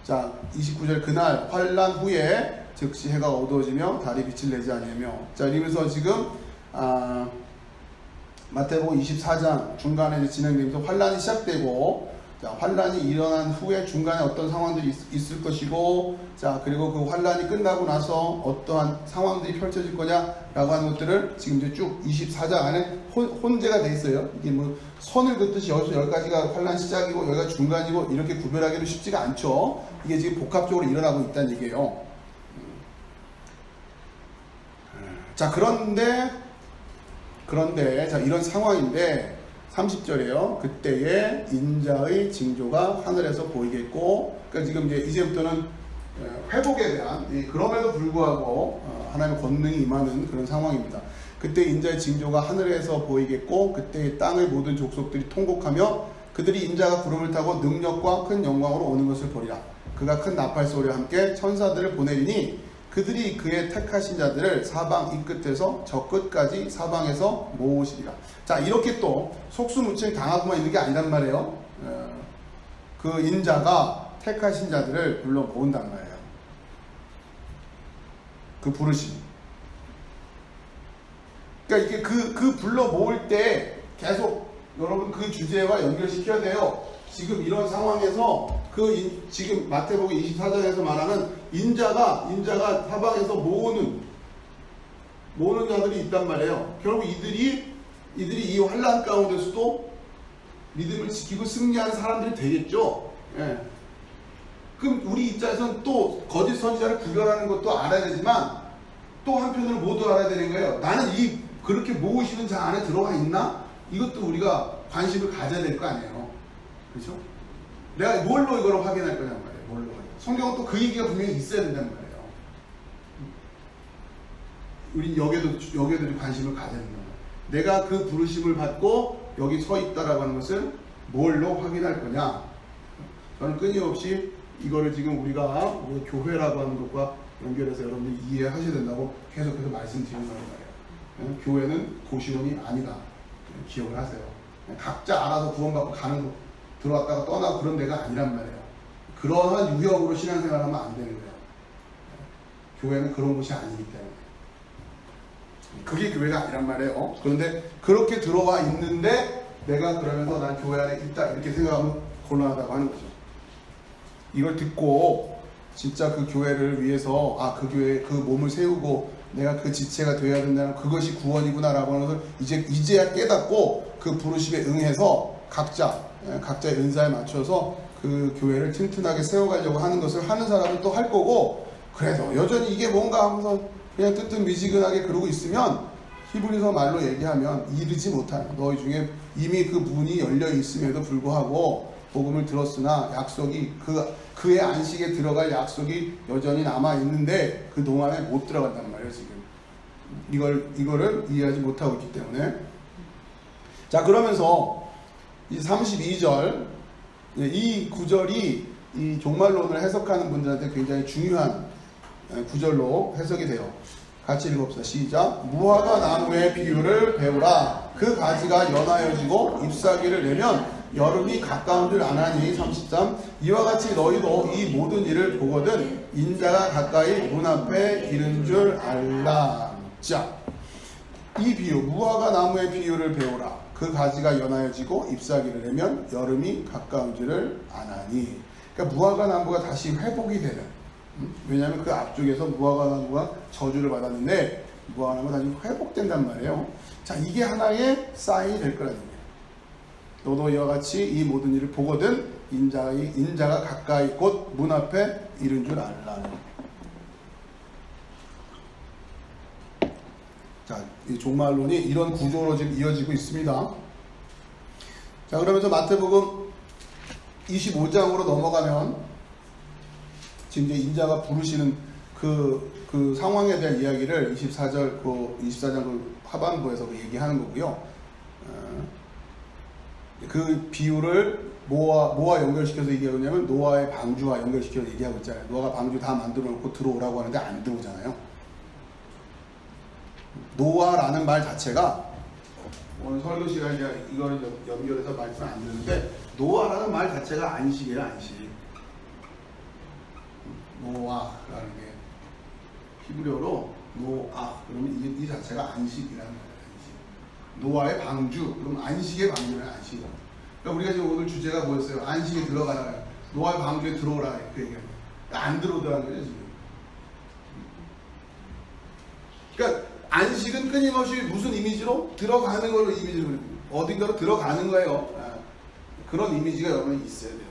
자 29절 그날 환난 후에 즉시 해가 어두워지며 달이 빛을 내지 아니하며. 자 이러면서 지금 마태복음 24장 중간에 진행되면서 환난이 시작되고, 자 환난이 일어난 후에 중간에 어떤 상황들이 있을 것이고, 자 그리고 그 환난이 끝나고 나서 어떠한 상황들이 펼쳐질 거냐라고 하는 것들을 지금 이제 쭉 24장 안에 혼재가 돼 있어요. 이게 선을 긋듯이 여기서 여기까지가 환난 시작이고 여기가 중간이고 이렇게 구별하기도 쉽지가 않죠. 이게 지금 복합적으로 일어나고 있다는 얘기예요. 자 그런데 자 이런 상황인데 30절에요. 그때에 인자의 징조가 하늘에서 보이겠고, 그러니까 지금 이제부터는 회복에 대한 그럼에도 불구하고 하나님의 권능이 임하는 그런 상황입니다. 그때 인자의 징조가 하늘에서 보이겠고 그때 땅의 모든 족속들이 통곡하며 그들이 인자가 구름을 타고 능력과 큰 영광으로 오는 것을 보리라. 그가 큰 나팔 소리와 함께 천사들을 보내리니 그들이 그의 택하신 자들을 사방 이 끝에서 저 끝까지 사방에서 모으시리라. 자 이렇게 또 속수무책 당하고만 있는 게 아니란 말이에요. 그 인자가 택하신 자들을 불러 모은단 말이에요. 그 부르심. 그러니까 이게 그 불러 모을 때 계속 여러분 그 주제와 연결시켜야 돼요. 지금 이런 상황에서 지금 마태복음 24장에서 말하는 인자가 사방에서 모으는 자들이 있단 말이에요. 결국 이들이 이 환난 가운데서도 믿음을 지키고 승리하는 사람들이 되겠죠. 예. 그럼 우리 입장에서는 또 거짓 선지자를 구별하는 것도 알아야 되지만 또 한편으로 모두 알아야 되는 거예요. 나는 이 그렇게 모으시는 자 안에 들어가 있나? 이것도 우리가 관심을 가져야 될 거 아니에요. 그렇죠? 내가 뭘로 이걸 확인할 거냔 말이에요. 뭘로. 성경은 또 그 얘기가 분명히 있어야 된단 말이에요. 우린 여기에도 관심을 가져야 된다. 내가 그 부르심을 받고 여기 서 있다라고 하는 것을 뭘로 확인할 거냐? 저는 끊임없이 이거를 지금 우리가 우리 교회라고 하는 것과 연결해서 여러분들이 이해하셔야 된다고 계속해서 말씀드리는 거예요. 교회는 고시원이 아니다. 기억을 하세요. 각자 알아서 구원받고 가는 거, 들어왔다가 떠나고 그런 데가 아니란 말이에요. 그러한 유형으로 신앙생활하면 안 되는 거예요. 교회는 그런 곳이 아니기 때문에. 그게 교회가 아니란 말이에요. 그런데 그렇게 들어와 있는데 내가 그러면서 난 교회 안에 있다 이렇게 생각하면 곤란하다고 하는 거죠. 이걸 듣고 진짜 그 교회를 위해서 그 교회에 그 몸을 세우고 내가 그 지체가 되어야 된다는 그것이 구원이구나라고 하는 것을 이제야 깨닫고 그 부르심에 응해서 각자의 은사에 맞춰서 그 교회를 튼튼하게 세워가려고 하는 것을 하는 사람은 또 할 거고, 그래도 여전히 이게 뭔가 하면서 그냥 뜨뜻미지근하게 그러고 있으면 히브리서 말로 얘기하면 이르지 못하는, 너희 중에 이미 그 문이 열려 있음에도 불구하고 복음을 들었으나 약속이 그의 안식에 들어갈 약속이 여전히 남아 있는데 그 동안에 못 들어간단 말이에요. 지금 이거를 이해하지 못하고 있기 때문에. 자, 그러면서 이 32절 이 구절이 이 종말론을 해석하는 분들한테 굉장히 중요한 구절로 해석이 돼요. 같이 읽읍시다. 시작. 무화과 나무의 비유를 배우라. 그 가지가 연하여지고 잎사귀를 내면 여름이 가까운 줄 아나니. 33. 이와 같이 너희도 이 모든 일을 보거든 인자가 가까이 문 앞에 이른 줄 알라. 자, 이 비유, 무화과 나무의 비유를 배우라. 그 가지가 연하여지고 잎사귀를 내면 여름이 가까운 줄을 아나니. 그러니까 무화과 나무가 다시 회복이 되는, 왜냐하면 그 앞쪽에서 무화과 나무가 저주를 받았는데 무화과 나무가 다시 회복된단 말이에요. 자, 이게 하나의 사인이 될 거라는 거예요. 너도 이와 같이 이 모든 일을 보거든 인자가 가까이 곧 문 앞에 이른 줄 알라. 자, 이 종말론이 이런 구조로 지금 이어지고 있습니다. 자, 그러면서 마태복음 25장으로 넘어가면 지금 이제 인자가 부르시는 그 상황에 대한 이야기를 24장 그 하반부에서 얘기하는 거고요. 그 비유를 뭐와 연결시켜서 얘기하냐면 노아의 방주와 연결시켜서 얘기하고 있잖아요. 노아가 방주 다 만들어 놓고 들어오라고 하는데 안 들어오잖아요. 노아라는 말 자체가, 오늘 설교 시간에 이걸 연결해서 말씀 안 드리는데, 노아라는 말 자체가 안식이에요. 안식. 노아라는 게 히브리어로 노아, 그러면 이 자체가 안식이라는 거예요. 안식. 노아의 방주, 그럼 안식의 방주는 안식이다. 그러니까 우리가 지금 오늘 주제가 뭐였어요? 안식에 들어가라. 노아의 방주에 들어오라. 그 얘기합니다. 안 들어오더라는 거죠, 지금. 그러니까 안식은 끊임없이 무슨 이미지로? 들어가는 걸로 이미지로, 어딘가로 들어가는 거예요. 그런 이미지가 여러분이 있어야 돼요.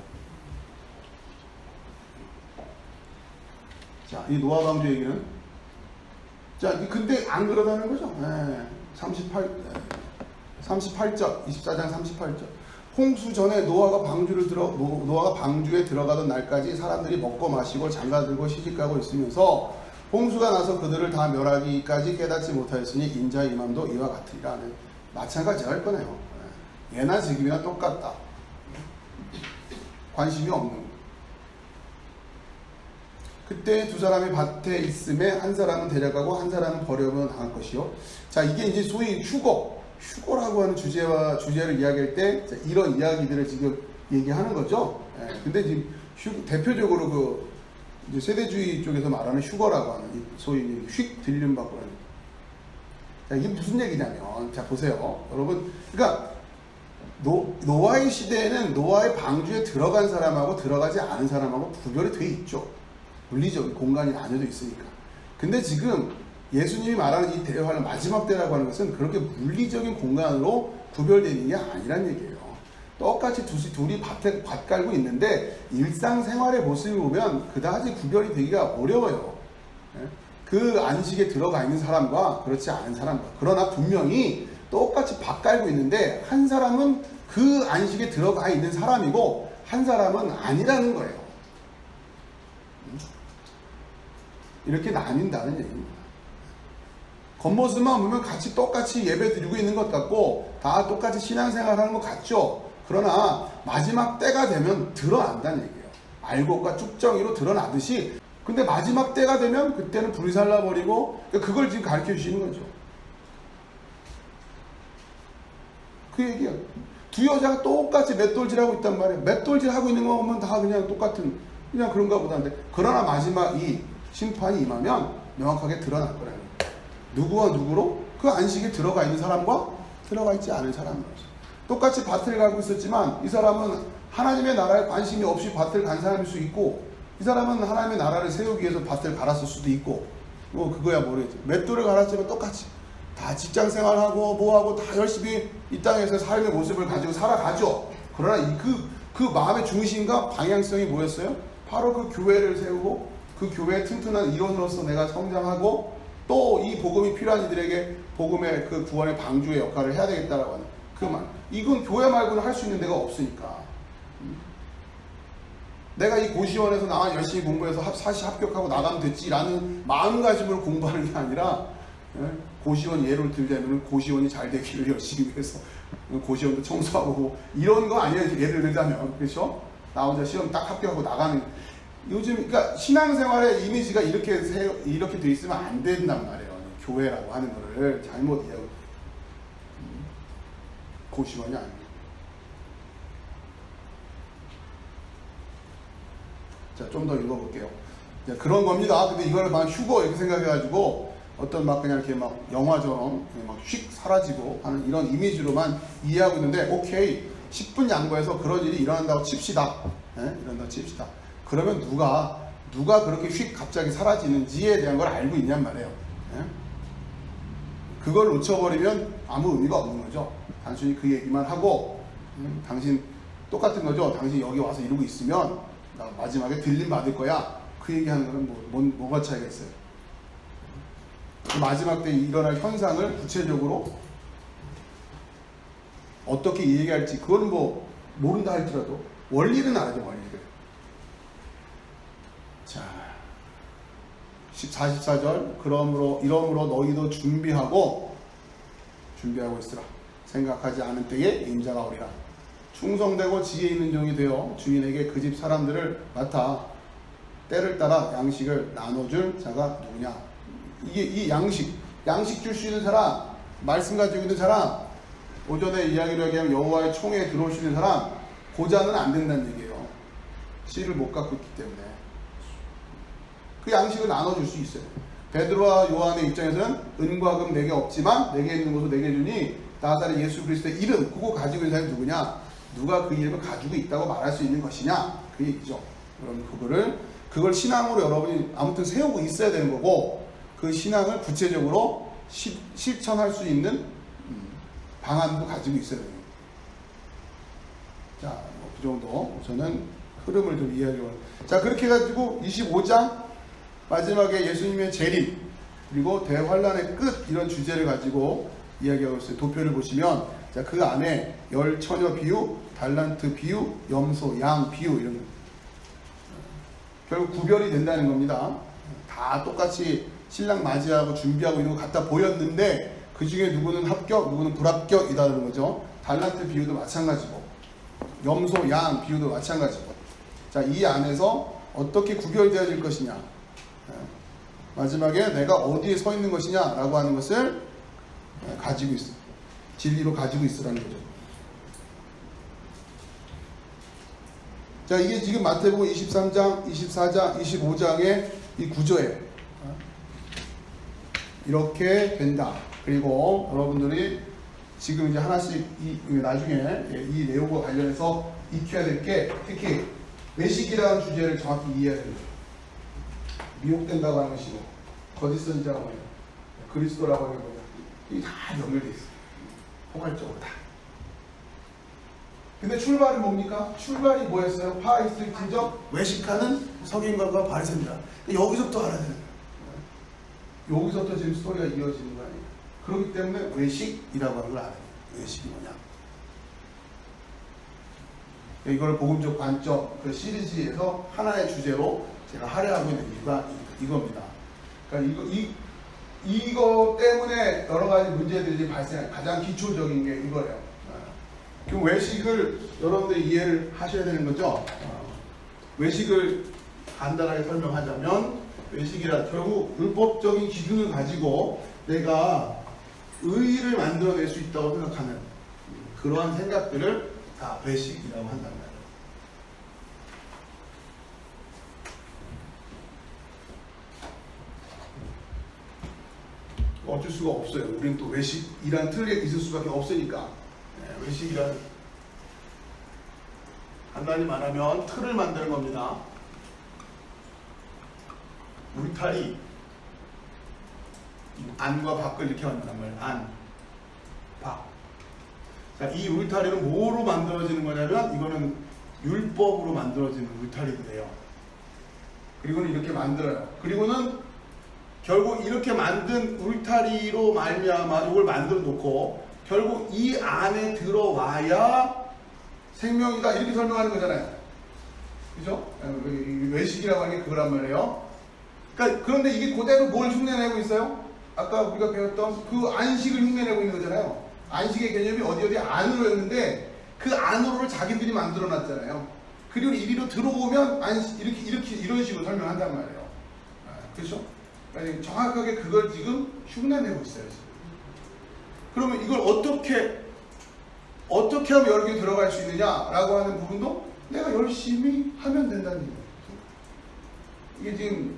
자, 이 노아 방주 얘기는, 자, 근데 안 그러다는 거죠. 38절, 24장 38절. 홍수 전에 노아가 방주에 들어가던 날까지 사람들이 먹고 마시고 장가들고 시집가고 있으면서 홍수가 나서 그들을 다 멸하기까지 깨닫지 못하였으니 인자의 임함도 이와 같으리라. 마찬가지가 할 거네요. 예나 지금이나 똑같다. 관심이 없는 거. 그때 두 사람이 밭에 있음에 한 사람은 데려가고 한 사람은 버려면 당할 것이요. 자, 이게 이제 소위 휴거라고 하는 주제를 이야기할 때 이런 이야기들을 지금 얘기하는 거죠. 근데 지금 대표적으로 이제 세대주의 쪽에서 말하는 휴거라고 하는 소위 휙 들림 받고 하는. 자, 이게 무슨 얘기냐면, 자, 보세요. 여러분, 그러니까 노아의 시대에는 노아의 방주에 들어간 사람하고 들어가지 않은 사람하고 구별이 돼 있죠. 물리적인 공간이 나뉘어져 있으니까. 근데 지금 예수님이 말하는 이 대화는 마지막 때라고 하는 것은 그렇게 물리적인 공간으로 구별되는 게 아니란 얘기예요. 똑같이 둘이 밭 깔고 있는데 일상생활의 모습을 보면 그다지 구별이 되기가 어려워요. 그 안식에 들어가 있는 사람과 그렇지 않은 사람과. 그러나 분명히 똑같이 밭 깔고 있는데 한 사람은 그 안식에 들어가 있는 사람이고 한 사람은 아니라는 거예요. 이렇게 나뉜다는 얘기입니다. 겉모습만 보면 같이 똑같이 예배 드리고 있는 것 같고 다 똑같이 신앙생활 하는 것 같죠. 그러나 마지막 때가 되면 드러난다는 얘기예요. 알곡과 쭉정이로 드러나듯이. 근데 마지막 때가 되면 그때는 불이 살라버리고 그걸 지금 가르쳐 주시는 거죠. 그 얘기야. 두 여자가 똑같이 맷돌질하고 있단 말이에요. 맷돌질하고 있는 거 보면 다 그냥 똑같은 그냥 그런가 보다인데 그러나 마지막 이 심판이 임하면 명확하게 드러날 거라는 거예요. 누구와 누구로? 그 안식에 들어가 있는 사람과 들어가 있지 않은 사람인 거죠. 똑같이 밭을 가고 있었지만 이 사람은 하나님의 나라에 관심이 없이 밭을 간 사람일 수 있고 이 사람은 하나님의 나라를 세우기 위해서 밭을 갈았을 수도 있고 뭐 그거야 모르겠지. 맷돌을 갈았지만 똑같이 다 직장생활하고 뭐하고 다 열심히 이 땅에서 삶의 모습을 가지고 살아가죠. 그러나 그 마음의 중심과 방향성이 뭐였어요? 바로 그 교회를 세우고 그 교회의 튼튼한 일원으로서 내가 성장하고 또 이 복음이 필요한 이들에게 복음의 그 구원의 방주의 역할을 해야 되겠다라고 하는 그 말. 이건 교회 말고는 할 수 있는 데가 없으니까. 내가 이 고시원에서 나만 열심히 공부해서 사시 합격하고 나가면 됐지라는 마음가짐으로 공부하는 게 아니라 고시원 예를 들자면 고시원이 잘 되기를 열심히 해서 고시원도 청소하고 이런 거 아니에요. 예를 들자면 그렇죠? 나 혼자 시험 딱 합격하고 나가는 요즘 그러니까 신앙생활의 이미지가 이렇게 돼 있으면 안 된단 말이에요. 교회라고 하는 거를 잘못 이해하고 고시원이 아니에요. 자, 좀 더 읽어볼게요. 그런 겁니다. 근데 이걸 막 휴거 이렇게 생각해가지고 어떤 막 그냥 이렇게 막 영화처럼 막 휙 사라지고 하는 이런 이미지로만 이해하고 있는데 오케이 10분 양보해서 그런 일이 일어난다고 칩시다. 이런다고 칩시다. 그러면 누가 그렇게 휙 갑자기 사라지는지에 대한 걸 알고 있냔 말이에요. 그걸 놓쳐버리면 아무 의미가 없는 거죠. 단순히 그 얘기만 하고 당신 똑같은 거죠. 당신 여기 와서 이러고 있으면 나 마지막에 들림 받을 거야. 그 얘기하는 거는 뭐가 차이가 있어요. 그 마지막 때 일어날 현상을 구체적으로 어떻게 얘기할지 그건 뭐 모른다 할지라도 원리는 알아죠. 원리를. 자 14절 이러므로 너희도 준비하고 있으라. 생각하지 않은 때에 임자가 오리라. 충성되고 지혜 있는 종이 되어 주인에게 그 집 사람들을 맡아 때를 따라 양식을 나눠줄 자가 누구냐. 이게 이 양식 줄 수 있는 사람, 말씀 가지고 있는 사람, 오전에 이야기를 하면 여호와의 총회에 들어올 수 있는 사람, 고자는 안 된다는 얘기예요. 씨를 못 갖고 있기 때문에. 그 양식을 나눠줄 수 있어요. 베드로와 요한의 입장에서는 은과 금 내게 없지만 내게 있는 것을 내게 주니 나사렛 예수 그리스도의 이름, 그거 가지고 있는 사람이 누구냐? 누가 그 이름을 가지고 있다고 말할 수 있는 것이냐? 그 얘기죠. 여러분 그걸 신앙으로 여러분이 아무튼 세우고 있어야 되는 거고 그 신앙을 구체적으로 실천할 수 있는 방안도 가지고 있어야 돼요. 자, 그 정도 저는 흐름을 좀 이해하려고 합니다. 자, 그렇게 해가지고 25장 마지막에 예수님의 재림 그리고 대환란의 끝 이런 주제를 가지고 이야기하고 있어요. 도표를 보시면 자, 그 안에 열 처녀 비유, 달란트 비유, 염소, 양 비유 이런 거 결국 구별이 된다는 겁니다. 다 똑같이 신랑 맞이하고 준비하고 있는 것 같아 보였는데 그 중에 누구는 합격, 누구는 불합격이다는 거죠. 달란트 비유도 마찬가지고 염소, 양 비유도 마찬가지고 자, 이 안에서 어떻게 구별되어질 것이냐 마지막에 내가 어디에 서 있는 것이냐 라고 하는 것을 가지고 있어. 진리로 가지고 있으라는 거죠. 자, 이게 지금 마태복음 23장, 24장, 25장의 이 구조예요. 이렇게 된다. 그리고 여러분들이 지금 이제 하나씩 나중에 이 내용과 관련해서 익혀야 될 게 특히 외식이라는 주제를 정확히 이해해야 됩니다. 미혹된다고 하는 것이고 거짓 선지자가 뭐예요? 그리스도라고 하는 거예요. 이게 다 연결되어 있어요. 포괄적으로 다. 근데 출발은 뭡니까? 출발이 뭐였어요? 화 있을 진적 외식하는 서기관과 바리새인이다. 여기서부터 알아야 되는 거예요. 여기서부터 지금 스토리가 이어지는 거 아니에요. 그렇기 때문에 외식이라고 하는 걸 알아야 돼요. 외식이 뭐냐? 이걸 복음적 관점 그 시리즈에서 하나의 주제로 제가 할애하고 있는 이유가 이겁니다. 그러니까 이거 때문에 여러 가지 문제들이 발생한 가장 기초적인 게 이거예요. 그럼 외식을 여러분들이 이해를 하셔야 되는 거죠. 외식을 간단하게 설명하자면 외식이란 결국 율법적인 기준을 가지고 내가 의의를 만들어낼 수 있다고 생각하는 그러한 생각들을 다 외식이라고 한단 말이에요. 어쩔 수가 없어요. 우리는 또 외식이란 틀에 있을 수밖에 없으니까. 외식이란 간단히 말하면 틀을 만드는 겁니다. 울타리 안과 밖을 이렇게 만든단 말이에요. 안, 밖. 자, 이 울타리는 뭐로 만들어지는 거냐면 이거는 율법으로 만들어지는 울타리들이에요. 그리고는 이렇게 만들어요. 그리고는 결국 이렇게 만든 울타리로 말미암아 이걸 만들어 놓고 결국 이 안에 들어와야 생명이다 이렇게 설명하는 거잖아요. 그죠? 외식이라고 하는 게 그거란 말이에요. 그러니까 그런데 이게 그대로 뭘 흉내내고 있어요? 아까 우리가 배웠던 그 안식을 흉내내고 있는 거잖아요. 안식의 개념이 어디 안으로였는데 그 안으로를 자기들이 만들어 놨잖아요. 그리고 이리로 들어오면 안식 이렇게 이런 식으로 설명한단 말이에요. 그렇죠? 그러니까 정확하게 그걸 지금 흉내내고 있어요. 지금. 그러면 이걸 어떻게 하면 여기 들어갈 수 있느냐라고 하는 부분도 내가 열심히 하면 된다는 거예요. 이게 지금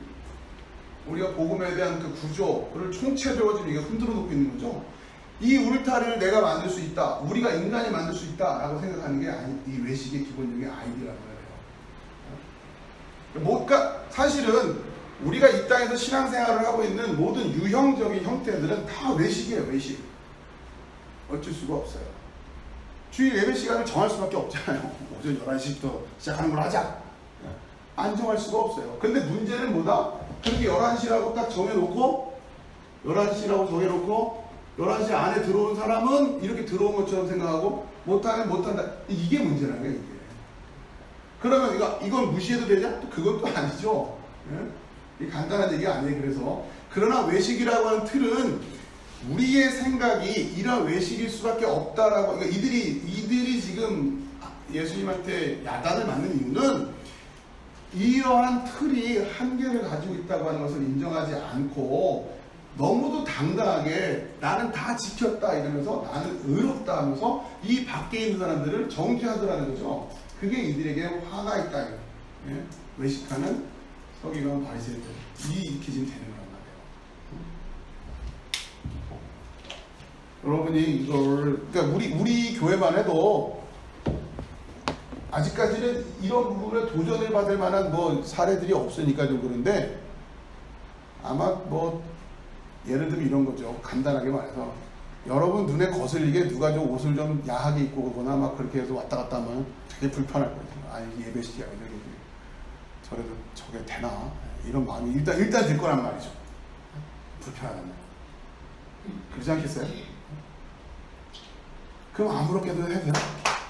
우리가 복음에 대한 그 구조를 총체적으로 지금 이게 흔들어 놓고 있는 거죠. 이 울타리를 내가 만들 수 있다, 우리가 인간이 만들 수 있다라고 생각하는 게 이 외식의 기본적인 아이디어라는 거예요. 그러니까 사실은 우리가 이 땅에서 신앙생활을 하고 있는 모든 유형적인 형태들은 다 외식이에요. 외식. 어쩔 수가 없어요. 주일 예배 시간을 정할 수밖에 없잖아요. 오전 11시부터 시작하는 걸 하자. 안 정할 수가 없어요. 근데 문제는 뭐다? 그렇게 11시라고 딱 정해놓고 11시라고 정해놓고 11시 안에 들어온 사람은 이렇게 들어온 것처럼 생각하고 못하면 못한다. 이게 문제라는 거예요. 이게. 그러면 이건 무시해도 되냐? 또 그건 또 아니죠. 이 간단한 얘기 아니에요. 그래서 그러나 외식이라고 하는 틀은 우리의 생각이 이런 외식일 수밖에 없다라고. 그러니까 이들이 지금 예수님한테 야단을 맞는 이유는 이러한 틀이 한계를 가지고 있다고 하는 것을 인정하지 않고 너무도 당당하게 나는 다 지켰다 이러면서 나는 의롭다 하면서 이 밖에 있는 사람들을 정죄하더라는 거죠. 그게 이들에게 화가 있다. 외식하는 서기관 바리새인들 이렇게 지금 되는 거란 말이에요. 여러분이 이걸 그러니까 우리 교회만 해도 아직까지는 이런 부분에 도전을 받을 만한 뭐 사례들이 없으니까 좀 그런데 아마 뭐 예를 들면 이런 거죠. 간단하게 말해서 여러분 눈에 거슬리게 누가 좀 옷을 좀 야하게 입고 오거나 막 그렇게 해서 왔다 갔다 하면 되게 불편할 거예요. 아니 예배 시간에 저래도 저게 되나 이런 마음이 일단 들 거란 말이죠. 불편하단 말이에요. 그렇지 않겠어요? 그럼 아무렇게도 해도 되나?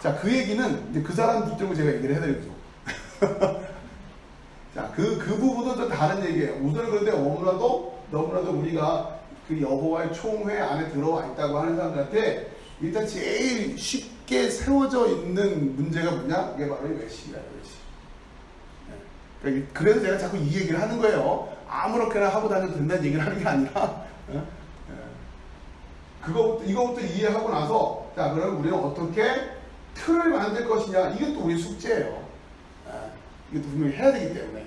자, 그 얘기는 이제 그 사람 붙들고 제가 얘기를 해드리죠. 자, 그 부분은 또 다른 얘기예요. 우선은 그런데 너무나도 우리가 그 여호와의 총회 안에 들어와 있다고 하는 사람들한테 일단 제일 쉽게 세워져 있는 문제가 뭐냐? 이게 바로 외식이라는 거지. 그래서 제가 자꾸 이 얘기를 하는 거예요. 아무렇게나 하고 다녀도 된다는 얘기를 하는 게 아니라 이거부터 이해하고 나서 자, 그럼 우리는 어떻게 틀을 만들 것이냐. 이게 또 우리 숙제예요. 이것도 분명히 해야 되기 때문에.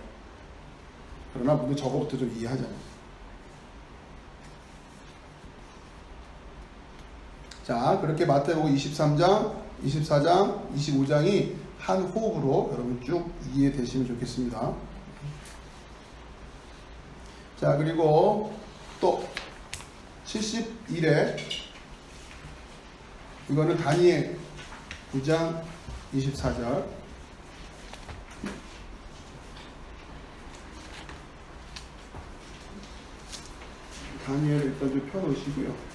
그러나 먼저 저거부터 좀 이해하자면. 자, 그렇게 마태복음 23장, 24장, 25장이 한 호흡으로 여러분 쭉 이해되시면 좋겠습니다. 자, 그리고 또 71회 이거는 다니엘 9장 24절. 다니엘 일단 좀 펴놓으시고요.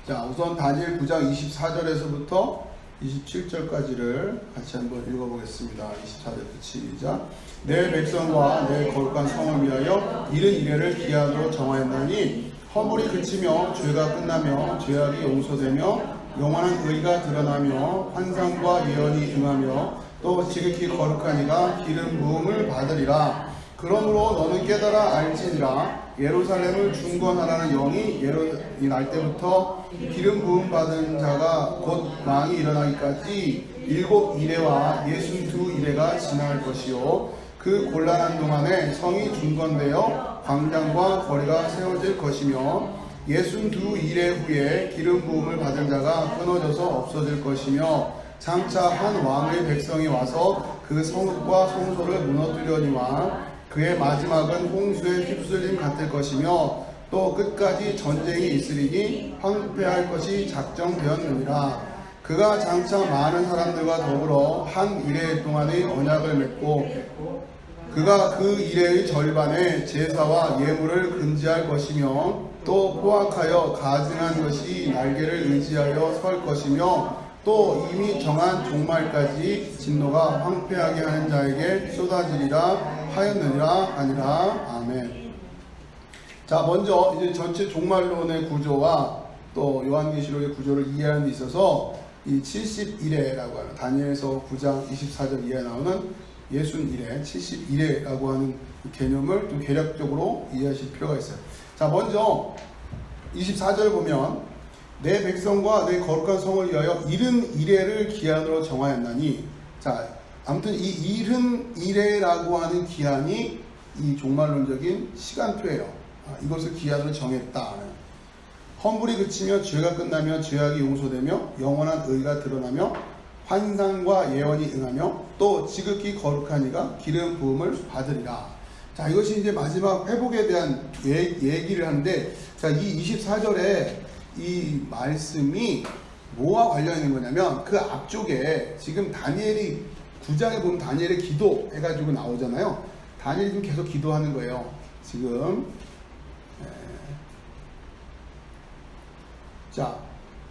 자, 우선 다니엘 9장 24절에서부터 27절까지를 같이 한번 읽어보겠습니다. 24절 시작. 내 백성과 내 거룩한 성을 위하여 이른 이래를 기한으로 정하였나니 허물이 그치며 죄가 끝나며 죄악이 용서되며 영원한 의가 드러나며 환상과 예언이 응하며 또 지극히 거룩한 이가 기름 부음을 받으리라. 그러므로 너는 깨달아 알지니라. 예루살렘을 중건하라는 영이 날 때부터 기름 부음 받은 자가 곧 망이 일어나기까지 7 이레와 62 이레가 지날 것이요 그 곤란한 동안에 성이 중건되어 광장과 거리가 세워질 것이며 62 이레 후에 기름 부음을 받은 자가 끊어져서 없어질 것이며 장차 한 왕의 백성이 와서 그 성읍과 성소를 무너뜨려니와 그의 마지막은 홍수의 휩쓸림 같을 것이며 또 끝까지 전쟁이 있으리니 황폐할 것이 작정되었느니라. 그가 장차 많은 사람들과 더불어 한 이레 동안의 언약을 맺고 그가 그 이레의 절반에 제사와 예물을 금지할 것이며 또 포악하여 가증한 것이 날개를 의지하여 설 것이며 또 이미 정한 종말까지 진노가 황폐하게 하는 자에게 쏟아지리라 하였느니라 아니라. 아멘. 자, 먼저 이제 전체 종말론의 구조와 또 요한계시록의 구조를 이해하는 데 있어서 이 71회라고 하는 다니엘서 9장 24절 이하에 나오는 61회, 71회라고 하는 개념을 좀 개략적으로 이해하실 필요가 있어요. 자, 먼저 24절 보면 내 백성과 내 거룩한 성을 위하여 이른 이레를 기한으로 정하였나니, 자, 아무튼 이 이른 이레라고 하는 기한이 이 종말론적인 시간표예요. 이것을 기한으로 정했다. 허물이 그치며 죄가 끝나며 죄악이 용서되며 영원한 의가 드러나며 환상과 예언이 응하며 또 지극히 거룩한 이가 기름 부음을 받으리라. 자, 이것이 이제 마지막 회복에 대한 얘기를 하는데, 자, 이 24절에 이 말씀이 뭐와 관련이 있는 거냐면 그 앞쪽에 지금 다니엘이 9장에 보면 다니엘의 기도 해가지고 나오잖아요. 다니엘이 지금 계속 기도하는 거예요. 지금 자,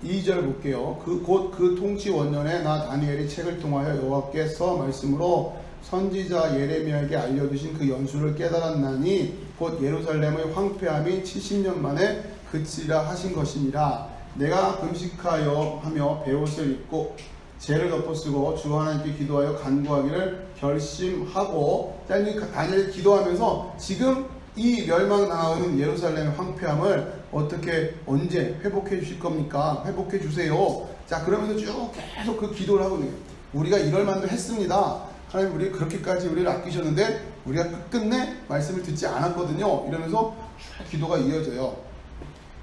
2절 볼게요. 곧 그 통치 원년에 나 다니엘이 책을 통하여 여호와께서 말씀으로 선지자 예레미야에게 알려주신 그 연수를 깨달았나니 곧 예루살렘의 황폐함이 70년 만에 그치리라 하신 것이니라. 내가 금식하여 하며 베옷을 입고 죄를 덮어쓰고 주 하나님께 기도하여 간구하기를 결심하고, 다니엘이 기도하면서 지금 이 멸망당하는 예루살렘의 황폐함을 어떻게 언제 회복해 주실 겁니까? 회복해 주세요. 자, 그러면서 쭉 계속 그 기도를 하고 있는 거예요. 우리가 이럴 만도 했습니다. 하나님, 우리 그렇게까지 우리를 아끼셨는데 우리가 끝끝내 말씀을 듣지 않았거든요. 이러면서 쭉 기도가 이어져요.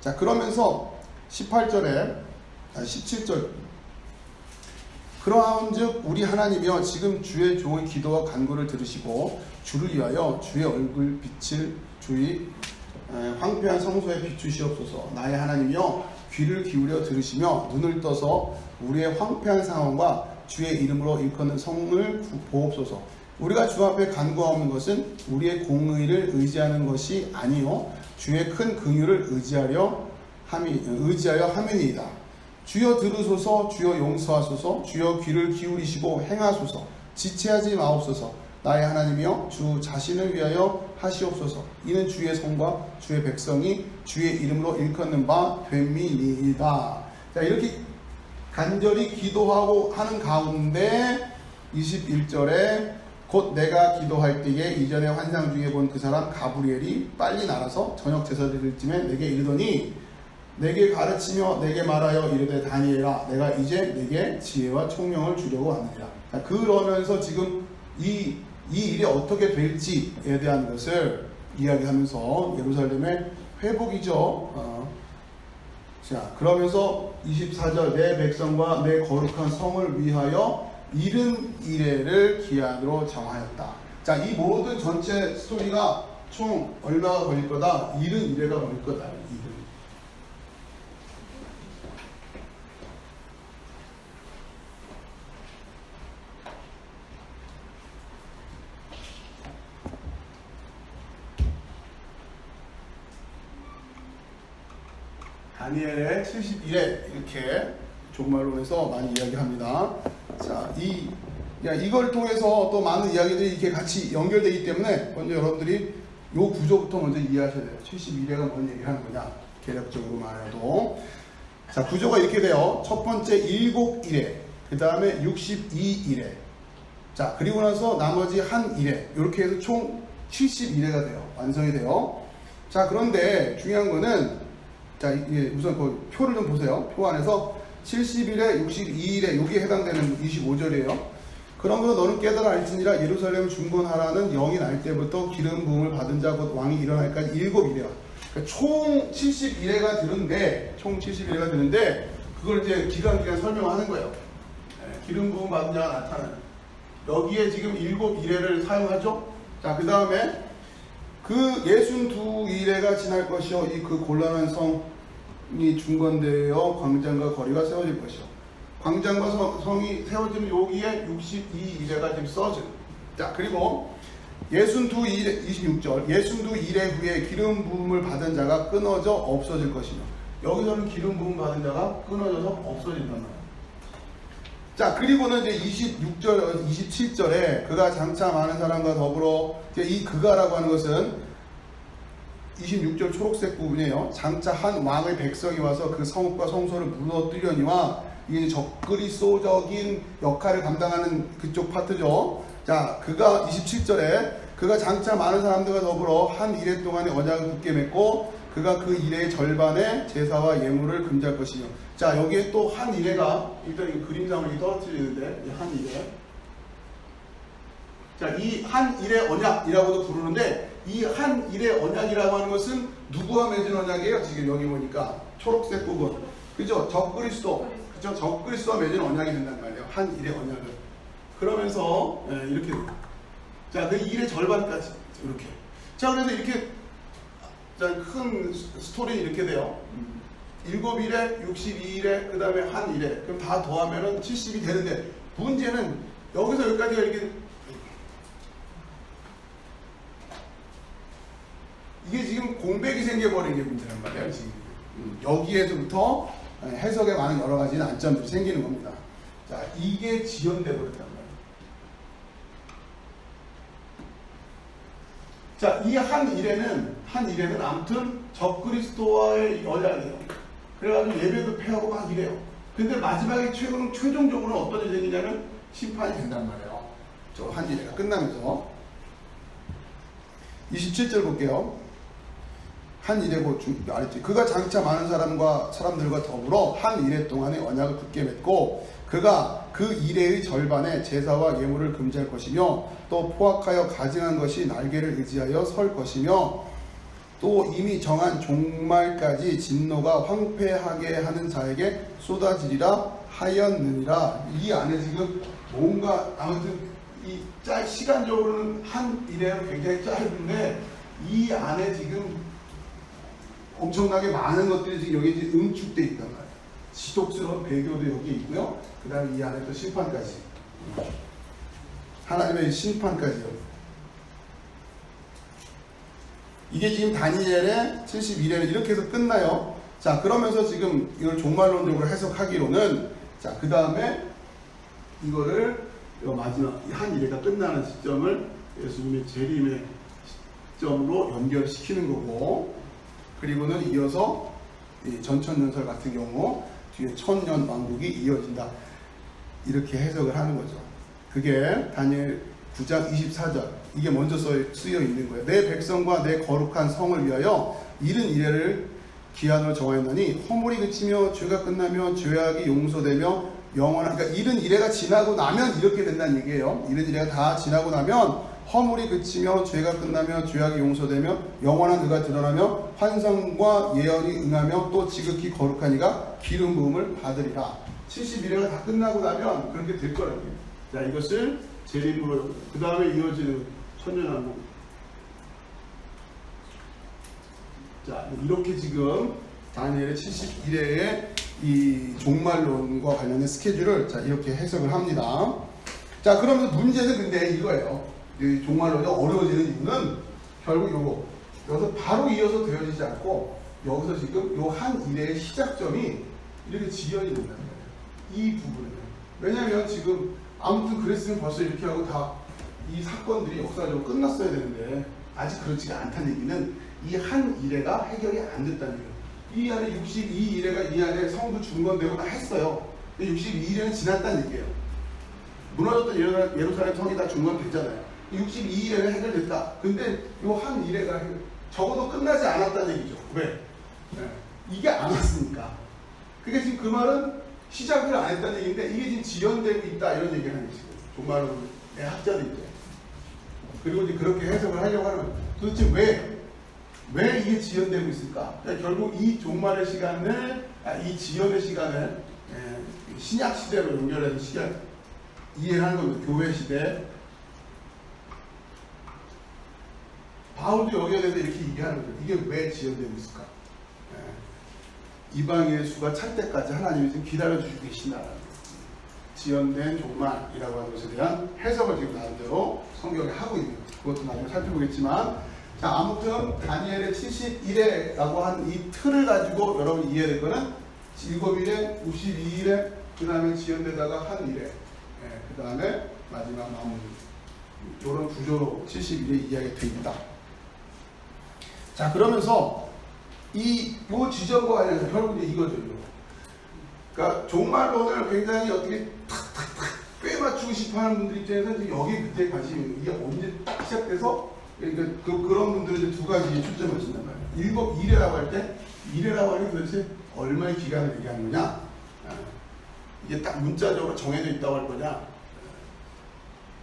자, 그러면서 17절 그러한즉 우리 하나님이여 지금 주의 종의 기도와 간구를 들으시고 주를 위하여 주의 얼굴 빛을 주의 황폐한 성소에 비추시옵소서. 나의 하나님이여 귀를 기울여 들으시며 눈을 떠서 우리의 황폐한 상황과 주의 이름으로 일컫는 성을 보옵소서. 우리가 주 앞에 간구하는 것은 우리의 공의를 의지하는 것이 아니요 주의 큰 긍휼을 의지하여 함이니이다. 주여 들으소서. 주여 용서하소서. 주여 귀를 기울이시고 행하소서. 지체하지 마옵소서. 나의 하나님이여 주 자신을 위하여 하시옵소서. 이는 주의 성과 주의 백성이 주의 이름으로 일컫는 바 됨이니이다. 자, 이렇게 간절히 기도하고 하는 가운데 21절에 곧 내가 기도할 때에 이전에 환상 중에 본 그 사람 가브리엘이 빨리 날아서 저녁 제사 드릴 쯤에 내게 이르더니, 내게 가르치며 내게 말하여 이르되 다니엘아 내가 이제 내게 지혜와 총명을 주려고 왔느니라. 자, 그러면서 지금 이 일이 어떻게 될지에 대한 것을 이야기하면서 예루살렘의 회복이죠. 자, 그러면서 24절 내 백성과 내 거룩한 성을 위하여 70이레를 기한으로 정하였다. 자, 이 모든 전체 스토리가 총 얼마가 걸릴 거다? 70이레가 걸릴 거다. 70. 다니엘의 71회 이렇게 종말론에서 많이 이야기합니다. 자, 이걸 통해서 또 많은 이야기들이 이렇게 같이 연결되기 때문에 먼저 여러분들이 이 구조부터 먼저 이해하셔야 돼요. 71회가 뭔 얘기를 하는 거냐, 개략적으로 말해도. 자, 구조가 이렇게 돼요. 첫 번째 7일에, 그 다음에 62일에, 자, 그리고 나서 나머지 한 일에, 이렇게 해서 총 71회가 돼요. 완성이 돼요. 자, 그런데 중요한 거는, 자, 이게 우선 그 표를 좀 보세요. 표 안에서 70일에 62일에 여기에 해당되는 25절이에요. 그러므로 너는 깨달아 알지니라 예루살렘을 중건하라는 영이 날 때부터 기름 부음을 받은 자 곧 왕이 일어날까지 7일이라. 그러니까 총 71회가 드는데 그걸 이제 기간 설명하는 거예요. 기름 부음 받은 자가 나타나는. 여기에 지금 7일회를 사용하죠. 자, 그 다음에 그 62일회가 지날 것이요 이 그 곤란한 성이 중건되어 광장과 거리가 세워질 것이요. 광장과 성이 세워지는 여기에 62일회가 지금 써져. 자, 그리고 62일회 26절 62일회 후에 기름 부음을 받은 자가 끊어져 없어질 것이며. 여기서는 기름 부음 받은 자가 끊어져서 없어진단 말이에요. 자, 그리고는 이제 26절, 27절에 그가 장차 많은 사람과 더불어, 이 그가라고 하는 것은 26절 초록색 부분이에요. 장차 한 왕의 백성이 와서 그 성읍과 성소를 무너뜨려니와 이게 적그리스도적인 역할을 감당하는 그쪽 파트죠. 자, 그가 27절에 그가 장차 많은 사람들과 더불어 한 일해 동안의 언약을 굳게 맺고 그가 그 일해의 절반의 제사와 예물을 금지할 것이며. 자, 여기에 또 한 일해가 일단 이 그림상을 떨어뜨리는데 한 일해. 자, 이 한 일해 언약이라고도 부르는데 이 한 일해 언약이라고 하는 것은 누구와 맺은 언약이에요? 지금 여기 보니까 초록색 부분, 그죠? 적그리스도, 그죠? 적그리스도와 맺은 언약이 된단 말이에요. 한 일해 언약을. 그러면서 이렇게. 자, 그 일의 절반까지 이렇게. 자, 그래서 이렇게 큰 스토리 이렇게 돼요. 7일에 62일에 그 다음에 한 일에 그럼 다 더하면은 70이 되는데 문제는 여기서 여기까지가 이렇게 이게 지금 공백이 생겨버린 게 문제란 말이에요. 지금 여기에서부터 해석에 많은 여러 가지 난점들이 생기는 겁니다. 자, 이게 지연돼 버렸단 말이에요. 자, 이 한 일에는 아무튼 적그리스도와의 언약이에요. 그래가지고 예배도 폐하고 막 이래요. 근데 마지막에 최종적으로 어떤 일이 생기냐면 심판이 된단 말이에요. 저 한 일회가 끝나면서. 27절 볼게요. 한 일회 곧 아랬지. 그가 장차 많은 사람들과 더불어 한 일회 동안의 언약을 굳게 맺고 그가 그 일회의 절반의 제사와 예물을 금지할 것이며 또 포악하여 가증한 것이 날개를 의지하여 설 것이며 또 이미 정한 종말까지 진노가 황폐하게 하는 자에게 쏟아지리라 하였느니라. 이 안에 지금 뭔가 아무튼 이 시간적으로는 한 일회는 굉장히 짧은데 이 안에 지금 엄청나게 많은 것들이 지금 여기 이제 응축되어 있단 말이에요. 지독스러운 배교도 여기 있고요. 그 다음에 이 안에 또 심판까지. 하나님의 심판까지요. 이게 지금 다니엘의 71회는 이렇게 해서 끝나요. 자, 그러면서 지금 이걸 종말론적으로 해석하기로는, 자, 그 다음에 이거를 마지막 한 일회가 끝나는 시점을 예수님의 재림의 시점으로 연결시키는 거고, 그리고는 이어서 전천년설 같은 경우 뒤에 천년 왕국이 이어진다. 이렇게 해석을 하는 거죠. 그게 다니엘 9장 24절. 이게 먼저 쓰여 있는 거예요. 내 백성과 내 거룩한 성을 위하여 70일회를 기한으로 정하였나니 허물이 그치며 죄가 끝나며 죄악이 용서되며 영원한, 그러니까 이른 이래가 지나고 나면 이렇게 된다는 얘기예요. 이른 이래가 다 지나고 나면 허물이 그치며 죄가 끝나며 죄악이 용서되며 영원한 그가 드러나며 환상과 예언이 응하며 또 지극히 거룩한 이가 기름 부음을 받으리라. 71회가 다 끝나고 나면 그렇게 될 거라고요. 자, 이것을 재림으로, 그 다음에 이어지는 천년왕국. 자, 이렇게 지금 다니엘의 71회의 이 종말론과 관련된 스케줄을 자 이렇게 해석을 합니다. 자, 그러면서 문제는 근데 이거예요. 이 종말론이 어려워지는 이유는 결국 요거 여기서 바로 이어서 되어지지 않고 여기서 지금 요 한 일의 시작점이 이렇게 지연이 된다는 거예요. 이 부분은. 왜냐하면 지금 아무튼 그랬으면 벌써 이렇게 하고 다 이 사건들이 역사적으로 끝났어야 되는데 아직 그렇지가 않다는 얘기는 이 한 일회가 해결이 안 됐다는 거예요. 이 안에 62일회가 이 안에 성도 중건되고 다 했어요. 근데 62일회는 지났다는 얘기예요. 무너졌던 예루살렘 성이 다 중건됐잖아요. 62일회는 해결됐다. 근데 이 한 일회가 적어도 끝나지 않았다는 얘기죠. 왜? 네. 이게 안 왔으니까. 그게 지금 그 말은 시작을 안 했다는 얘기인데 이게 지금 지연되고 있다 이런 얘기를 하는 거죠. 종말론의 학자들이. 그리고 이제 그렇게 해석을 하려고 하는 거예요. 도대체 왜 이게 지연되고 있을까? 그러니까 결국 이 종말의 시간을, 이 지연의 시간을 신약 시대로 연결해서 이해를 하는 겁니다. 교회 시대. 바울도 여기에 대해서 이렇게 얘기하는 거예요. 이게 왜 지연되고 있을까? 이방인의 수가 찰 때까지 하나님이 지금 기다려주시고 계신다라는 거예요. 지연된 종말이라고 하는 것에 대한 해석을 지금 나름대로 성경에 하고 있는 거예요. 그것도 나중에 살펴보겠지만, 자, 아무튼 다니엘의 71회라고 한 이 틀을 가지고 여러분 이해될 거는 7일에, 52일에, 그 다음에 지연되다가 한 일에, 그 다음에 마지막 마무리. 이런 구조로 71회 이야기가 되어 있다. 자, 그러면서 요 지점과 관련해서 결국 이거죠. 그러니까 종말론을 굉장히 어떻게 탁탁탁 꽤 맞추고 싶어 하는 분들 입장에서는 여기 그때 관심이, 이게 언제 딱 시작돼서, 그러니까 그런 분들은 이제 두 가지에 초점을 두는단 말이에요. 일회라고 할 때, 일회라고 하는 게 도대체 얼마의 기간을 얘기하는 거냐? 이게 딱 문자적으로 정해져 있다고 할 거냐?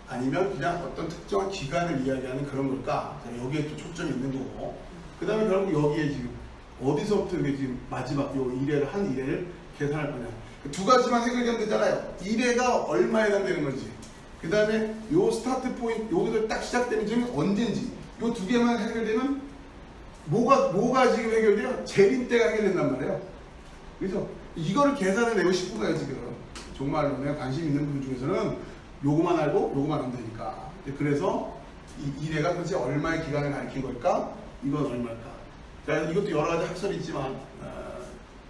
아니면 그냥 어떤 특정한 기간을 이야기하는 그런 걸까? 여기에 또 초점이 있는 거고. 그 다음에 결국 여기에 지금 어디서부터 이게 지금 마지막 요 일회를, 한 일회를 계산할 거냐. 두 가지만 해결되면 되잖아요. 일회가 얼마에 해당되는 건지. 그 다음에 요 스타트 포인트, 여기서 딱 시작되는 지금 언제인지. 요 두 개만 해결되면 뭐가 지금 해결돼요? 재림 때가 해결된단 말이에요. 그래서 이거를 계산해내고 싶은 거예요, 지금. 종말론에 관심 있는 분 중에서는 요거만 알고 요거만 하면 되니까. 그래서 이 일회가 도대체 얼마의 기간을 가리킨 걸까? 이건 얼마일까? 그러니까 이것도 여러 가지 학설이 있지만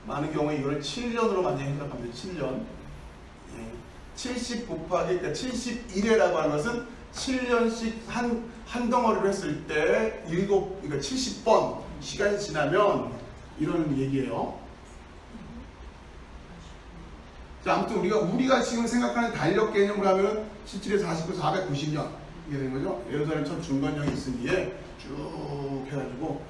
많은 경우에 이걸 7년으로 많이 해석합니다. 7년. 70 곱하기, 그러니까 71회라고 하는 것은 7년씩 한 덩어리로 했을 때 그러니까 70번 시간이 지나면 이런 얘기예요. 자, 아무튼 우리가 지금 생각하는 달력 개념으로 하면 17에서 49, 490년 이게 되는 거죠. 예루살렘 첫 중건령이 있으기에 쭉 해가지고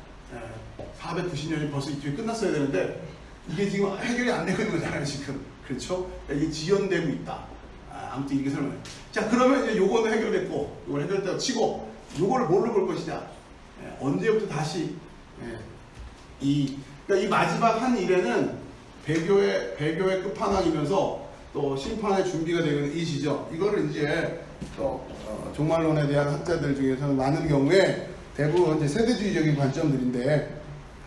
490년이 벌써 이쪽에 끝났어야 되는데 이게 지금 해결이 안 되고 있는 거잖아요, 지금. 그렇죠? 이게 지연되고 있다. 아무튼 이렇게 설명해요. 자, 그러면 이제 요거는 해결됐고, 요걸 해결됐다고 치고, 요거를 뭘로 볼 것이냐? 언제부터 다시, 그러니까 이 마지막 한 일에는 배교의 끝판왕이면서 또 심판의 준비가 되는 이 지점, 이거를 이제 또 종말론에 대한 학자들 중에서는 많은 경우에 대부분 이제 세대주의적인 관점들인데,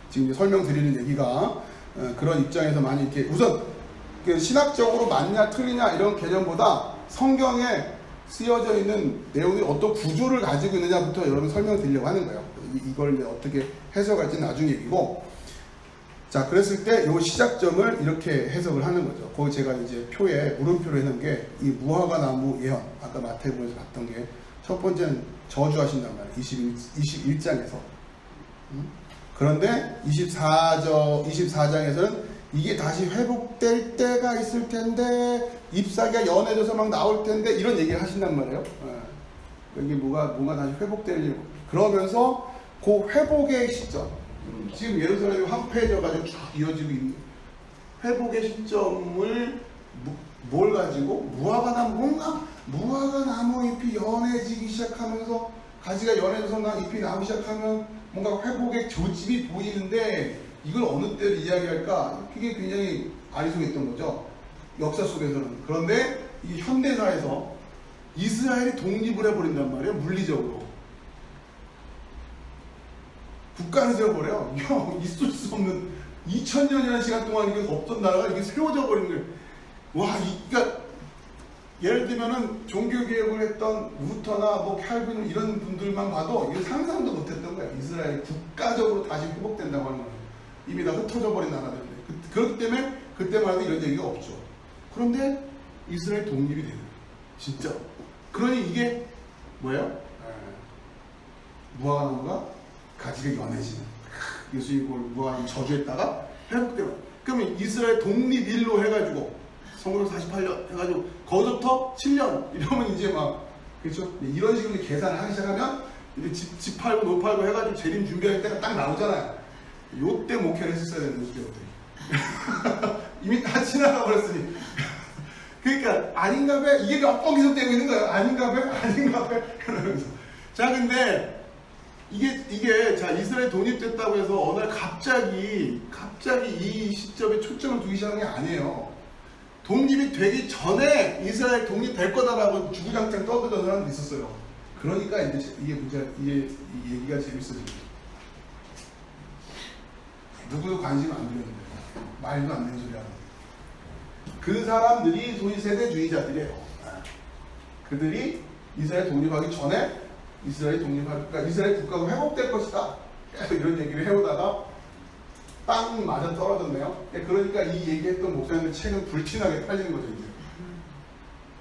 지금 이제 설명드리는 얘기가 그런 입장에서 많이 이렇게 우선 그 신학적으로 맞냐 틀리냐 이런 개념보다 성경에 쓰여져 있는 내용이 어떤 구조를 가지고 있느냐부터 여러분 설명드리려고 하는 거예요. 이걸 이제 어떻게 해석할지 나중 얘기고. 자, 그랬을 때 이 시작점을 이렇게 해석을 하는 거죠. 거기 제가 이제 표에 물음표로 해놓은 게 이 무화과 나무 예언, 아까 마태복음에서 봤던 게 첫 번째는 저주하신단 말이에요. 21장에서. 그런데 24장에서는 이게 다시 회복될 때가 있을 텐데, 잎사귀가 연해져서 막 나올 텐데, 이런 얘기를 하신단 말이에요. 이게 뭐가 다시 회복될 일. 그러면서 그 회복의 시점, 지금 예루살렘이 황폐해져가지고 쭉 이어지고 있는 회복의 시점을 뭘 가지고 무화과 나무 잎이 연해지기 시작하면서 가지가 연해져서 잎이 나오기 시작하면 뭔가 회복의 조짐이 보이는데 이걸 어느 때로 이야기할까? 그게 굉장히 아리송했던 거죠. 역사 속에서는. 그런데 이 현대사에서 이스라엘이 독립을 해버린단 말이에요. 물리적으로. 국가를 세워버려요. 있을 수 없는 2000년이라는 시간 동안 이게 없던 나라가 이게 세워져 버린 거예요. 와, 그러니까 예를 들면은 종교개혁을 했던 루터나 뭐 칼빈 이런 분들만 봐도 이거 상상도 못했던 거예요. 이스라엘이 국가적으로 다시 회복된다고 하는 거예요. 이미 다 흩어져 버린 나라들인데. 그렇기 때문에 그때만 해도 이런 얘기가 없죠. 그런데 이스라엘 독립이 되는 거예요. 진짜. 그러니 이게 뭐예요? 무화과나무가 가지가 연해지는. 예수님이 그걸 무화과나무 저주했다가 회복되고. 그러면 이스라엘 독립일로 해가지고 성경 48년 해가지고 거기서부터 7년 이러면 이제 막 그렇죠? 이런 식으로 계산을 하기 시작하면 이제 집 팔고 노 팔고 해가지고 재림 준비할 때가 딱 나오잖아요. 요때 목회를 했었어야 되는 거죠. 이미 다 지나가 버렸으니. 그러니까 아닌가 봐. 이게 몇 번 계속되고 있는 거예요. 아닌가 봐. 아닌가 봐. 그러면서. 자, 근데 이게 자 이스라엘 독립됐다고 해서 어느 날 갑자기 이 시점에 초점을 두기 시작한 게 아니에요. 독립이 되기 전에 이스라엘 독립될 거다라고 주구장창 떠들던 사람도 있었어요. 그러니까 이제 이게 이 얘기가 재밌어집니다. 누구도 관심 안 들였는데 말도 안 되는 소리 하는 그 사람들이 소위 세대주의자들이에요. 그들이 이스라엘 독립하기 전에 그러니까 이스라엘 국가가 회복될 것이다. 계속 이런 얘기를 해오다가 빵 맞아 떨어졌네요. 그러니까 이 얘기했던 목사님들 책은 불티나게 팔리는 거죠, 이제.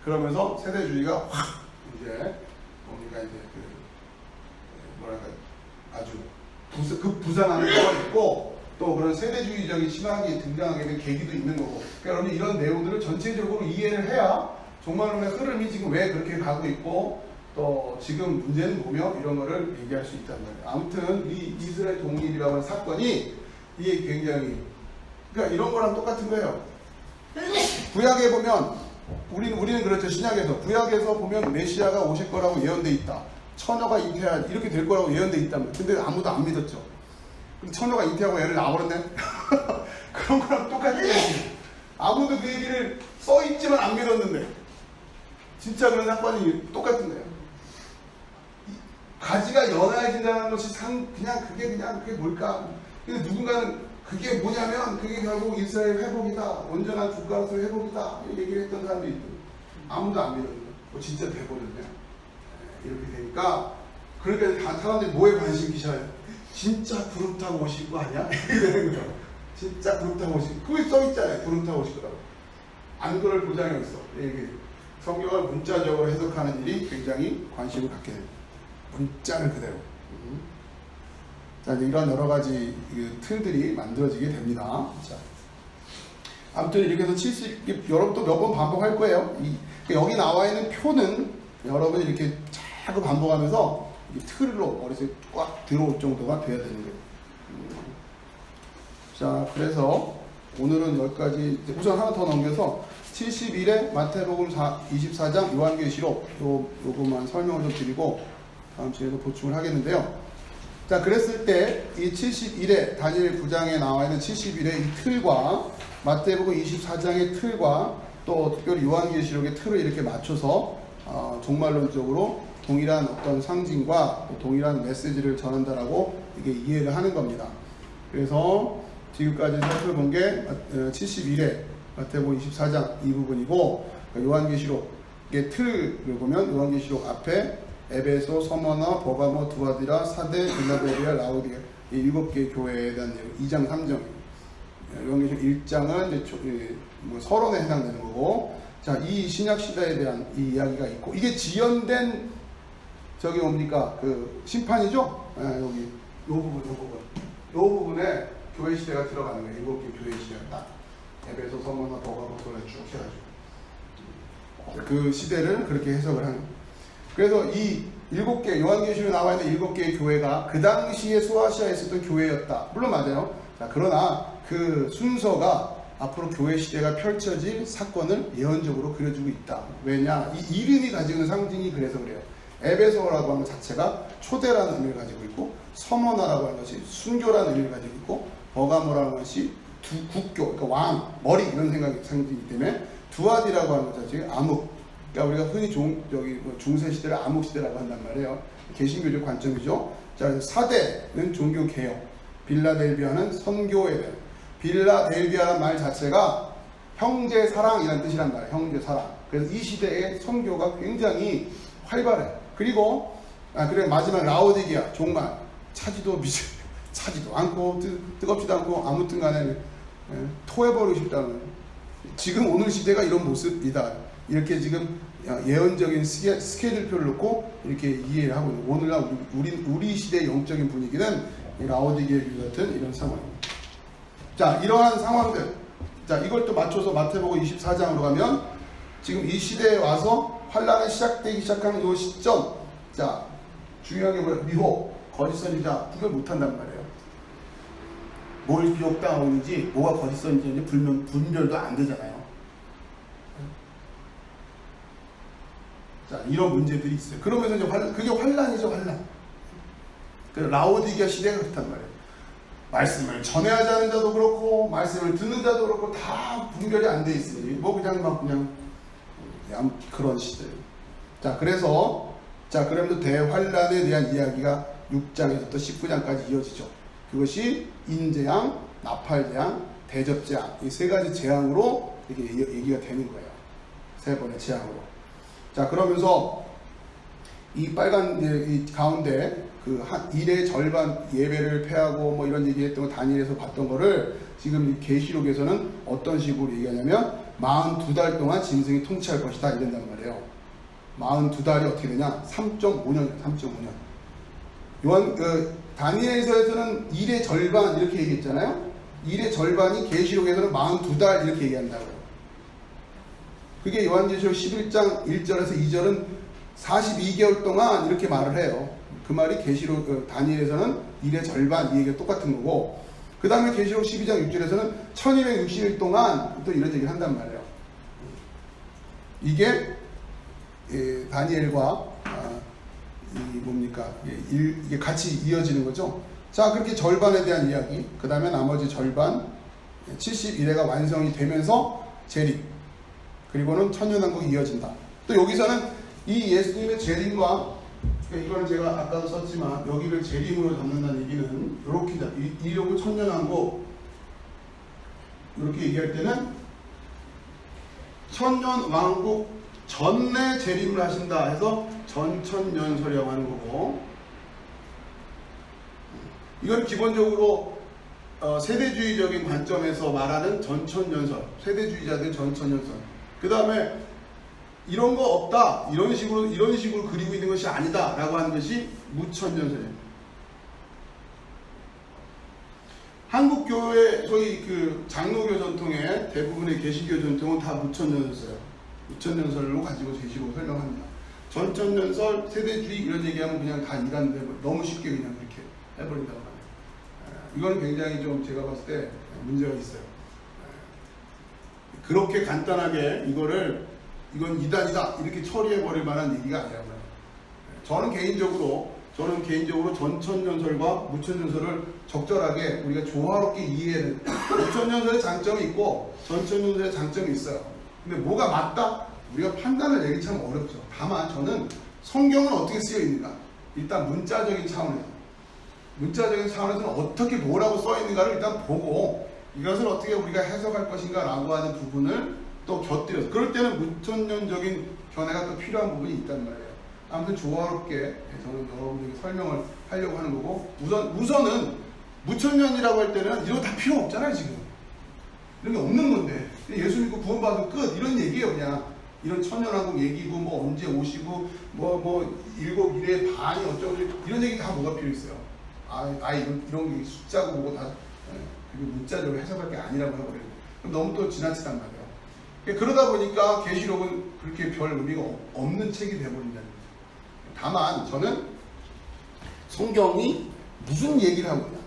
그러면서 세대주의가 확 이제 우리가 이제 아주 부상하는 거가 있고 또 그런 세대주의적인 신학이 등장하게 된 계기도 있는 거고. 그러니까 이런 내용들을 전체적으로 이해를 해야 정말로 흐름이 지금 왜 그렇게 가고 있고 또 지금 문제는 뭐며 이런 거를 얘기할 수 있단 말이에요. 아무튼 이 이스라엘 독립이라고 하는 사건이 이게 굉장히 그러니까 이런 거랑 똑같은 거예요. 구약에 보면 우리는 그렇죠. 신약에서 구약에서 보면 메시아가 오실 거라고 예언돼 있다. 처녀가 잉태할 이렇게 될 거라고 예언돼 있다면 근데 아무도 안 믿었죠. 근데 처녀가 잉태하고 애를 낳아버렸네. 그런 거랑 똑같은 얘기. 아무도 그 얘기를 써 있지만 안 믿었는데 진짜 그런 사건이 똑같은 거예요. 가지가 연해진다는 것이 그게 뭘까? 근데 누군가는 그게 뭐냐면 그게 결국 이스라엘 회복이다. 온전한 국가로서의 회복이다. 얘기를 했던 사람도 있고 아무도 안 믿었는 거예요. 진짜 돼버렸네. 이렇게 되니까 그러니까 사람들이 뭐에 관심 기셔요? 진짜 구름 타고 오실 거 아니야? 이렇게 되는 거죠. 진짜 구름 타고 오실 거. 그게 써있잖아요. 구름 타고 오실 거라고. 안 그럴 보장이 있어. 이게 성경을 문자적으로 해석하는 일이 굉장히 관심을 갖게 됩니다. 문자를 그대로. 자, 이런 여러 가지 틀들이 만들어지게 됩니다. 자, 아무튼 이렇게 해서 여러분 또 몇 번 반복할 거예요. 여기 나와 있는 표는 여러분이 이렇게 자꾸 반복하면서 틀로 머릿속에 꽉 들어올 정도가 돼야 되는 거예요. 자, 그래서 오늘은 여기까지 우선 하나 더 넘겨서 71회 마태복음 24장 요한계시록 요것만 설명을 좀 드리고 다음 주에도 보충을 하겠는데요. 자, 그랬을 때 이 71회 다니엘 9장에 나와 있는 71회 이 틀과 마태복음 24장의 틀과 또 특별히 요한계시록의 틀을 이렇게 맞춰서 종말론적으로 동일한 어떤 상징과 또 동일한 메시지를 전한다라고 이게 이해를 하는 겁니다. 그래서 지금까지 살펴본 게 71회 마태복음 24장 이 부분이고 요한계시록의 틀을 보면 요한계시록 앞에 에베소, 서머나, 버가모, 두아디라, 사데, 빌라델비아, 라우디게 이 7개의 교회에 대한 내용 2장 3장 요한계시록 1장은 이제 서론에 해당되는 거고 자, 이 신약 시대에 대한 이 이야기가 있고 이게 지연된 저기 뭡니까 그 심판이죠? 여기 요 부분에 교회 시대가 들어가는 거예요. 7개 교회 시대가 딱 에베소, 서머나, 버가모, 두아디라 쭉 해가지고 그 시대를 그렇게 해석을 하는 거예요. 그래서 이 7개, 요한계시록에 나와 있는 7개의 교회가 그 당시에 소아시아에 있었던 교회였다. 물론 맞아요. 자, 그러나 그 순서가 앞으로 교회 시대가 펼쳐질 사건을 예언적으로 그려주고 있다. 왜냐? 이 이름이 가지고 있는 상징이 그래서 그래요. 에베소라고 하는 것 자체가 초대라는 의미를 가지고 있고, 서머나라고 하는 것이 순교라는 의미를 가지고 있고, 버가모라는 것이 국교, 그러니까 왕, 머리 이런 생각이 상징이기 때문에 두아디라고 하는 것 자체가 암흑. 그러니까 우리가 흔히 중세 시대를 암흑 시대라고 한단 말이에요. 개신교적 관점이죠. 자, 그래서 사대는 종교 개혁, 빌라델비아는 선교에 대한. 빌라델비아라는 말 자체가 형제 사랑이라는 뜻이란 말이에요. 형제 사랑. 그래서 이 시대의 선교가 굉장히 활발해요. 그리고 그래 마지막 라오디게아 종말 차지도 않고 뜨겁지도 않고 아무튼 간에 토해버리고 싶다는, 지금 오늘 시대가 이런 모습이다. 이렇게 지금 예언적인 스케줄표를 놓고 이렇게 이해를 하고 있는, 오늘날 우리 시대의 영적인 분위기는 라오디게아 같은 이런 상황입니다. 자, 이러한 상황들, 자, 이걸 또 맞춰서 마태복음 24장으로 가면 지금 이 시대에 와서 환란이 시작되기 시작하는 이 시점, 자, 중요한 게 뭐예요? 미혹, 거짓 선지자 구별 못한단 말이에요. 뭘 미혹당하고 있는지, 뭐가 거짓 선지자인지 분별도 안 되잖아요. 자, 이런 문제들이 있어요. 그러면서 이제 그게 환란이죠, 환란. 그래서 라오디게아 시대가 그렇단 말이에요. 말씀을 전해야 하는 자도 그렇고, 말씀을 듣는 자도 그렇고, 다 분별이 안 돼 있으니, 뭐 그냥 그런 시대. 자, 그래서, 자, 그러면서 대환란에 대한 이야기가 6장에서부터 19장까지 이어지죠. 그것이 인재앙, 나팔재앙, 대접재앙, 이 세 가지 재앙으로 이렇게 얘기가 되는 거예요. 세 번의 재앙으로. 자, 그러면서 이 빨간 이 가운데 그 일의 절반 예배를 패하고 뭐 이런 얘기했던 거 다니엘에서 봤던 거를 지금 이 계시록에서는 어떤 식으로 얘기하냐면 42달 동안 짐승이 통치할 것이다 이런단 말이에요. 42달이 어떻게 되냐? 3.5년이에요. 3.5년. 다니엘서에서는 일의 절반 이렇게 얘기했잖아요. 일의 절반이 계시록에서는 42달 이렇게 얘기한다고요. 그게 요한계시록 11장 1절에서 2절은 42개월 동안 이렇게 말을 해요. 그 말이 계시록 다니엘에서는 일의 절반 이 얘기가 똑같은 거고, 그 다음에 계시록 12장 6절에서는 1260일 동안 또 이런 얘기를 한단 말이에요. 이게 다니엘과 이게 같이 이어지는 거죠. 자, 그렇게 절반에 대한 이야기, 그 다음에 나머지 절반 71회가 완성이 되면서 재림, 그리고는 천년왕국이 이어진다. 또 여기서는 이 예수님의 재림과, 이거는 제가 아까도 썼지만 여기를 재림으로 잡는다는 얘기는 이렇게 이러고 천년왕국 이렇게 얘기할 때는 천년왕국 전에 재림을 하신다 해서 전천년설이라고 하는 거고, 이건 기본적으로 세대주의적인 관점에서 말하는 전천년설, 세대주의자들 전천년설. 그 다음에 이런 거 없다, 이런 식으로 그리고 있는 것이 아니다 라고 하는 것이 무천년설이에요. 한국교회 저희 그 장로교 전통의 대부분의 개신교 전통은 다 무천년설이에요. 무천년설로 가지고 계시록 설명합니다. 전천년설, 세대주의 이런 얘기하면 그냥 다 이란데 너무 쉽게 그냥 이렇게 해버린다고 합니다. 이거는 굉장히 좀 제가 봤을 때 문제가 있어요. 그렇게 간단하게 이건 이단이다 이렇게 처리해버릴 만한 얘기가 아니라고요. 저는 개인적으로 전천년설과 무천년설을 적절하게 우리가 조화롭게 이해해야 돼요. 무천년설의 장점이 있고 전천년설의 장점이 있어요. 근데 뭐가 맞다? 우리가 판단을 내기 참 어렵죠. 다만 저는 성경은 어떻게 쓰여 있는가? 일단 문자적인 차원에서는 어떻게 뭐라고 써 있는가를 일단 보고 이것을 어떻게 우리가 해석할 것인가 라고 하는 부분을 또 곁들여서, 그럴 때는 무천년적인 견해가 또 필요한 부분이 있단 말이에요. 아무튼 조화롭게 저는 여러분들에게 설명을 하려고 하는 거고, 우선은 무천년이라고 할 때는 이런 거 다 필요 없잖아요. 지금 이런 게 없는 건데 예수 믿고 구원받으면 끝 이런 얘기예요. 그냥 이런 천년왕국 얘기고 뭐 언제 오시고 뭐 일곱 일의 반이 어쩌고 이런 얘기 다 뭐가 필요 있어요. 이런 게 숫자고 뭐고 다 그리고 문자적으로 해석할 게 아니라고 해버려요. 그럼 너무 또 지나치단 말이에요. 그러다 보니까 계시록은 그렇게 별 의미가 없는 책이 돼버린다는 거죠. 다만 저는 성경이 무슨 얘기를 하고 있냐,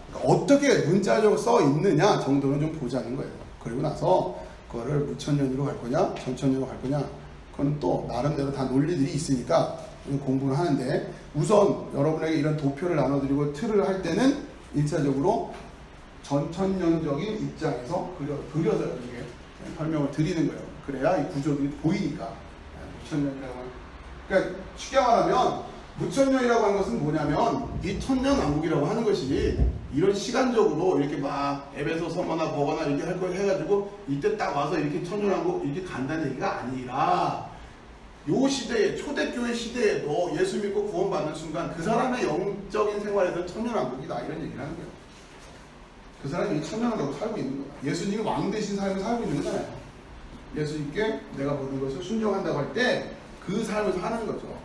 그러니까 어떻게 문자적으로 써 있느냐 정도는 좀 보자는 거예요. 그리고 나서 그거를 무천년으로 갈 거냐 전천년으로 갈 거냐, 그건 또 나름대로 다 논리들이 있으니까 공부를 하는데, 우선 여러분에게 이런 도표를 나눠드리고 틀을 할 때는 1차적으로 전천년적인 입장에서 그려서 이렇게 설명을 드리는 거예요. 그래야 이 구조들이 보이니까. 무천년이라고 하면, 그러니까 쉽게 말하면 무천년이라고 하는 것은 뭐냐면 이 천년왕국이라고 하는 것이 이런 시간적으로 이렇게 막 에베소서거나 뭐거나 이렇게 할 거 해가지고 이때 딱 와서 이렇게 천년왕국 이렇게 간다는 얘기가 아니라, 요 시대에, 초대교회 시대에도 예수 믿고 구원받는 순간 그 사람의 영적인 생활에서 천년왕국이다 이런 얘기를 하는 거예요. 그 사람이 천년왕국으로 살고 있는 거야. 예수님이 왕 되신 삶을 살고 있는 거잖아요. 예수님께 내가 모든 것을 순종한다고 할 때 그 삶을 사는 거죠.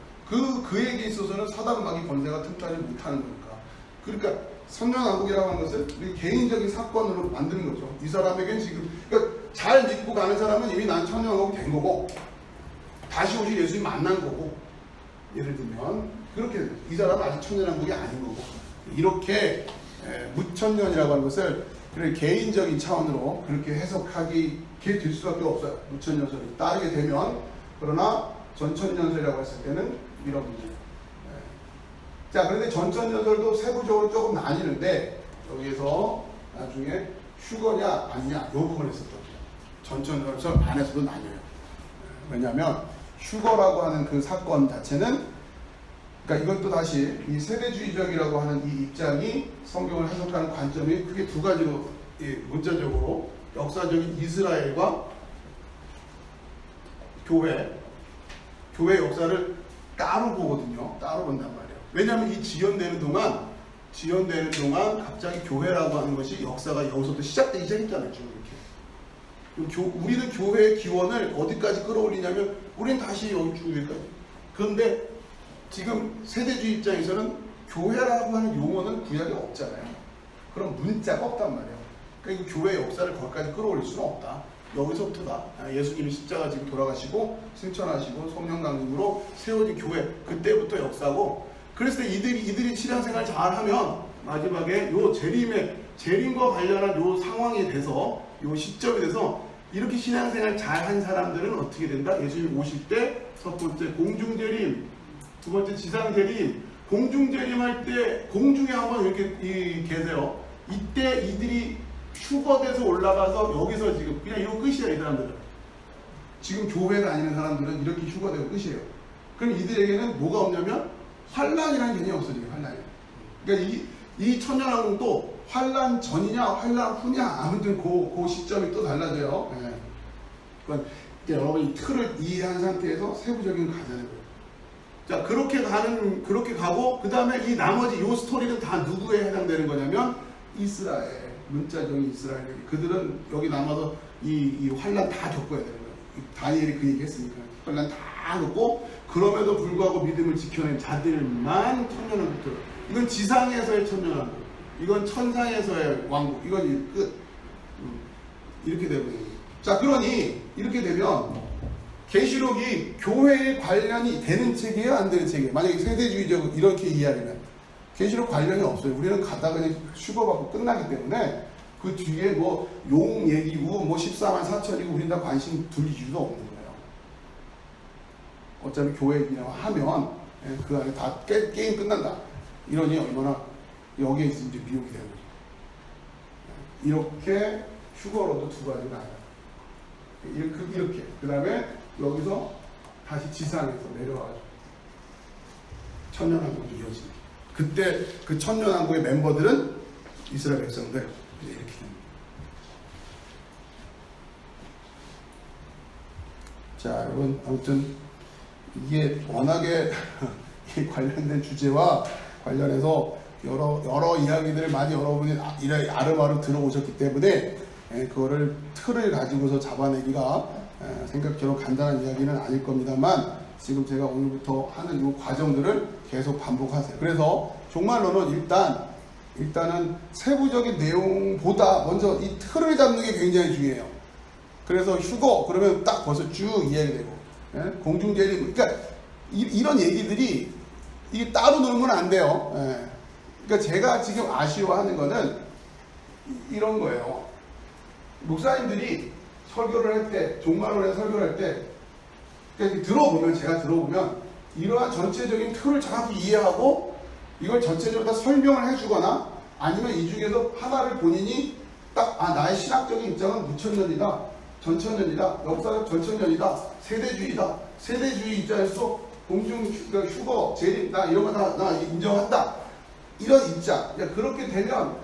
그에게 있어서는 사단마귀 권세가 틈타지 못하는 거니까. 그러니까 천년왕국이라고 하는 것을 우리 개인적인 사건으로 만드는 거죠. 이 사람에겐 지금, 그러니까 잘 믿고 가는 사람은 이미 난 천년왕국이 된 거고, 다시 오실 예수님 만난 거고, 예를 들면 그렇게 이 사람은 아직 천년왕국이 아닌 거고, 이렇게 무천년이라고 하는 것을 그런 개인적인 차원으로 그렇게 해석하게 될 수밖에 없어요. 무천년설이 따르게 되면. 그러나 전천년설이라고 했을 때는 이런 문제. 자, 그런데 전천년설도 세부적으로 조금 나뉘는데, 여기에서 나중에 휴거냐 아니냐 이 부분을 했었던 거예요. 전천년설 안에서도 나뉘어요. 왜냐하면 휴거라고 하는 그 사건 자체는, 그러니까 이것도 다시 이 세대주의적이라고 하는 이 입장이 성경을 해석하는 관점이 크게 두 가지로, 문자적으로 역사적인 이스라엘과 교회 역사를 따로 보거든요. 따로 본단 말이에요. 왜냐하면 이 지연되는 동안 갑자기 교회라고 하는 것이 역사가 여기서부터 시작되기 시작했잖아요. 지금 이렇게. 우리는 교회의 기원을 어디까지 끌어올리냐면 우리는 다시 여기 주위까지. 그런데 지금 세대주의 입장에서는 교회라고 하는 용어는 구약에 없잖아요. 그럼 문자가 없단 말이에요. 그러니까 이 교회의 역사를 거기까지 끌어올릴 수는 없다. 여기서부터다. 예수님이 십자가 지고 돌아가시고 승천하시고 성령 강림으로 세워진 교회, 그때부터 역사고, 그래서 이들이 신앙생활 잘하면 마지막에 요 재림과 관련한 요 상황이 돼서, 요 시점이 돼서 이렇게 신앙생활 잘한 사람들은 어떻게 된다? 예수님 오실 때 첫 번째 공중재림, 두 번째 지상재림. 공중재림할 때 공중에 한번 이렇게 계세요. 이때 이들이 휴거돼서 올라가서 여기서 지금 그냥 이거 끝이야. 이 사람들은 지금 교회 다니는 사람들은 이렇게 휴거되고 끝이에요. 그럼 이들에게는 뭐가 없냐면 환란이라는 개념이 없어지게. 환란이. 그러니까 이 천년왕국도 환란 전이냐 환란 후냐, 아무튼 그 시점이 또 달라져요. 네. 그러니까 여러분이 틀을 이해한 상태에서 세부적인 가자는 거예요. 자, 그렇게 가고, 그 다음에 이 나머지 요 스토리는 다 누구에 해당되는 거냐면 이스라엘, 문자적인 이스라엘. 그들은 여기 남아서 이 환란 다 겪어야 되는 거예요. 다니엘이 그 얘기 했으니까. 환란 다 겪고, 그럼에도 불구하고 믿음을 지켜낸 자들만 천년왕국. 이건 지상에서의 천년왕국, 이건 천상에서의 왕국, 이건 끝. 이렇게 되거든요. 자, 그러니 이렇게 되면 계시록이 교회에 관련이 되는 책이에요, 안 되는 책이에요? 만약에 세대주의적으로 이렇게 이해하려면 계시록 관련이 없어요. 우리는 가다가 그냥 휴거받고 끝나기 때문에 그 뒤에 뭐 용 얘기고 뭐 14만 4천이고 우린 다 관심 둘 이유도 없는 거예요. 어차피 교회 얘기라고 하면 그 안에 다 게임 끝난다. 이러니 얼마나 여기에 이제 미혹이 되는 거죠. 이렇게 휴거로도 두 가지가 나와요. 이렇게. 그 다음에 여기서 다시 지상에서 내려와가지고 천년왕국이 이어지는. 그때 그 천년왕국의 멤버들은 이스라엘 백성들. 이렇게 됩니다. 자, 여러분, 아무튼 이게 워낙에 관련된 주제와 관련해서 여러 이야기들을 많이 여러분이 아름아름 들어오셨기 때문에 그거를 틀을 가지고서 잡아내기가 생각처럼 간단한 이야기는 아닐 겁니다만, 지금 제가 오늘부터 하는 이 과정들을 계속 반복하세요. 그래서 종말론은 일단은 세부적인 내용보다 먼저 이 틀을 잡는 게 굉장히 중요해요. 그래서 휴거 그러면 딱 벌써 쭉 이해가 되고, 공중재림, 그러니까 이런 얘기들이 이게 따로 놀면 안 돼요. 예. 그러니까 제가 지금 아쉬워하는 거는 이런 거예요. 목사님들이 설교를 할 때, 종말론에 설교를 할 때, 그러니까 제가 들어보면 이러한 전체적인 틀을 정확히 이해하고 이걸 전체적으로 다 설명을 해주거나 아니면 이 중에서 하나를 본인이 딱, 나의 신학적인 입장은 무천년이다, 전천년이다, 역사적 전천년이다, 세대주의다, 세대주의 입장에서 휴거, 재림, 나 이런 거 나 인정한다. 이런 입장. 그렇게 되면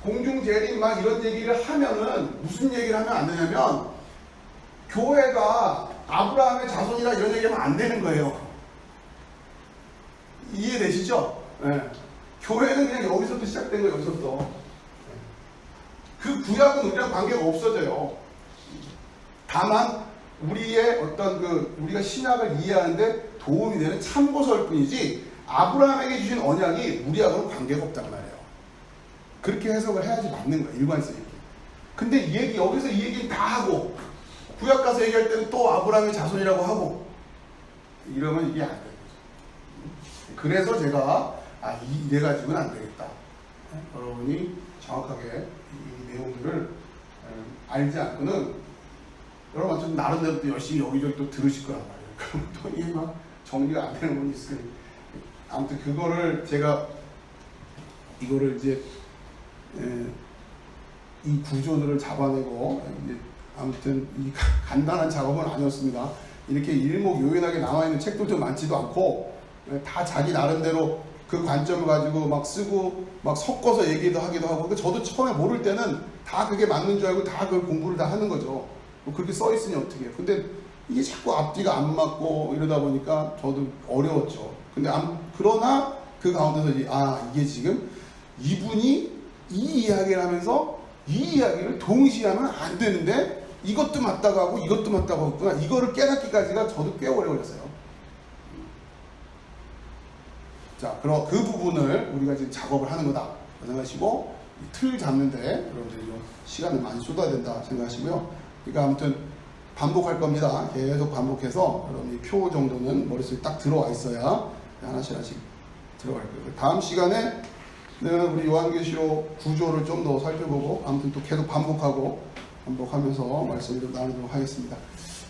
공중재림 막 이런 얘기를 하면은 무슨 얘기를 하면 안 되냐면 교회가 아브라함의 자손이라 이런 얘기하면 안 되는 거예요. 이해되시죠? 네. 교회는 그냥 여기서부터 시작된 거예요. 여기서부터. 그 구약은 우리랑 관계가 없어져요. 다만 우리의 어떤 우리가 신약을 이해하는데 도움이 되는 참고서일 뿐이지 아브라함에게 주신 언약이 우리하고는 관계가 없단 말이에요. 그렇게 해석을 해야지 맞는 거예요. 일관성 있게. 근데 여기서 이 얘기는 다 하고 구약 가서 얘기할 때는 또 아브라함의 자손이라고 하고 이러면 이게 안 되는 거죠. 그래서 제가 이래 가지고는 안 되겠다. 여러분이 정확하게 이 내용들을 알지 않고는 여러분 좀 나름대로 또 열심히 여기저기 또 들으실 거란 말이에요. 그럼 또 이게 막 정리가 안 되는 분이 있을 거예요. 아무튼 그거를 제가 이거를 이제 이 구조들을 잡아내고 아무튼 이 간단한 작업은 아니었습니다. 이렇게 일목요연하게 나와있는 책들도 많지도 않고 다 자기 나름대로 그 관점을 가지고 막 쓰고 막 섞어서 얘기도 하기도 하고 저도 처음에 모를 때는 다 그게 맞는 줄 알고 다 그 공부를 다 하는 거죠. 그렇게 써 있으니 어떻게 해요. 근데 이게 자꾸 앞뒤가 안 맞고 이러다 보니까 저도 어려웠죠. 근데 그러나 그 가운데서 이게 지금 이분이 이 이야기를 하면서 이 이야기를 동시에 하면 안 되는데 이것도 맞다고 하고 이것도 맞다고 했구나. 이거를 깨닫기까지가 저도 꽤 오래 걸렸어요. 자, 그럼 그 부분을 우리가 지금 작업을 하는 거다 생각하시고 틀 잡는데 여러분들이 좀 시간을 많이 쏟아야 된다 생각하시고요. 그러니까 아무튼 반복할 겁니다. 계속 반복해서 여러분이 표 정도는 머릿속에 딱 들어와 있어야 하나씩 들어갈 거예요. 다음 시간에 우리 요한계시록 구조를 좀 더 살펴보고 아무튼 또 계속 반복하면서 말씀을 좀 나누도록 하겠습니다.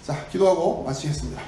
자, 기도하고 마치겠습니다.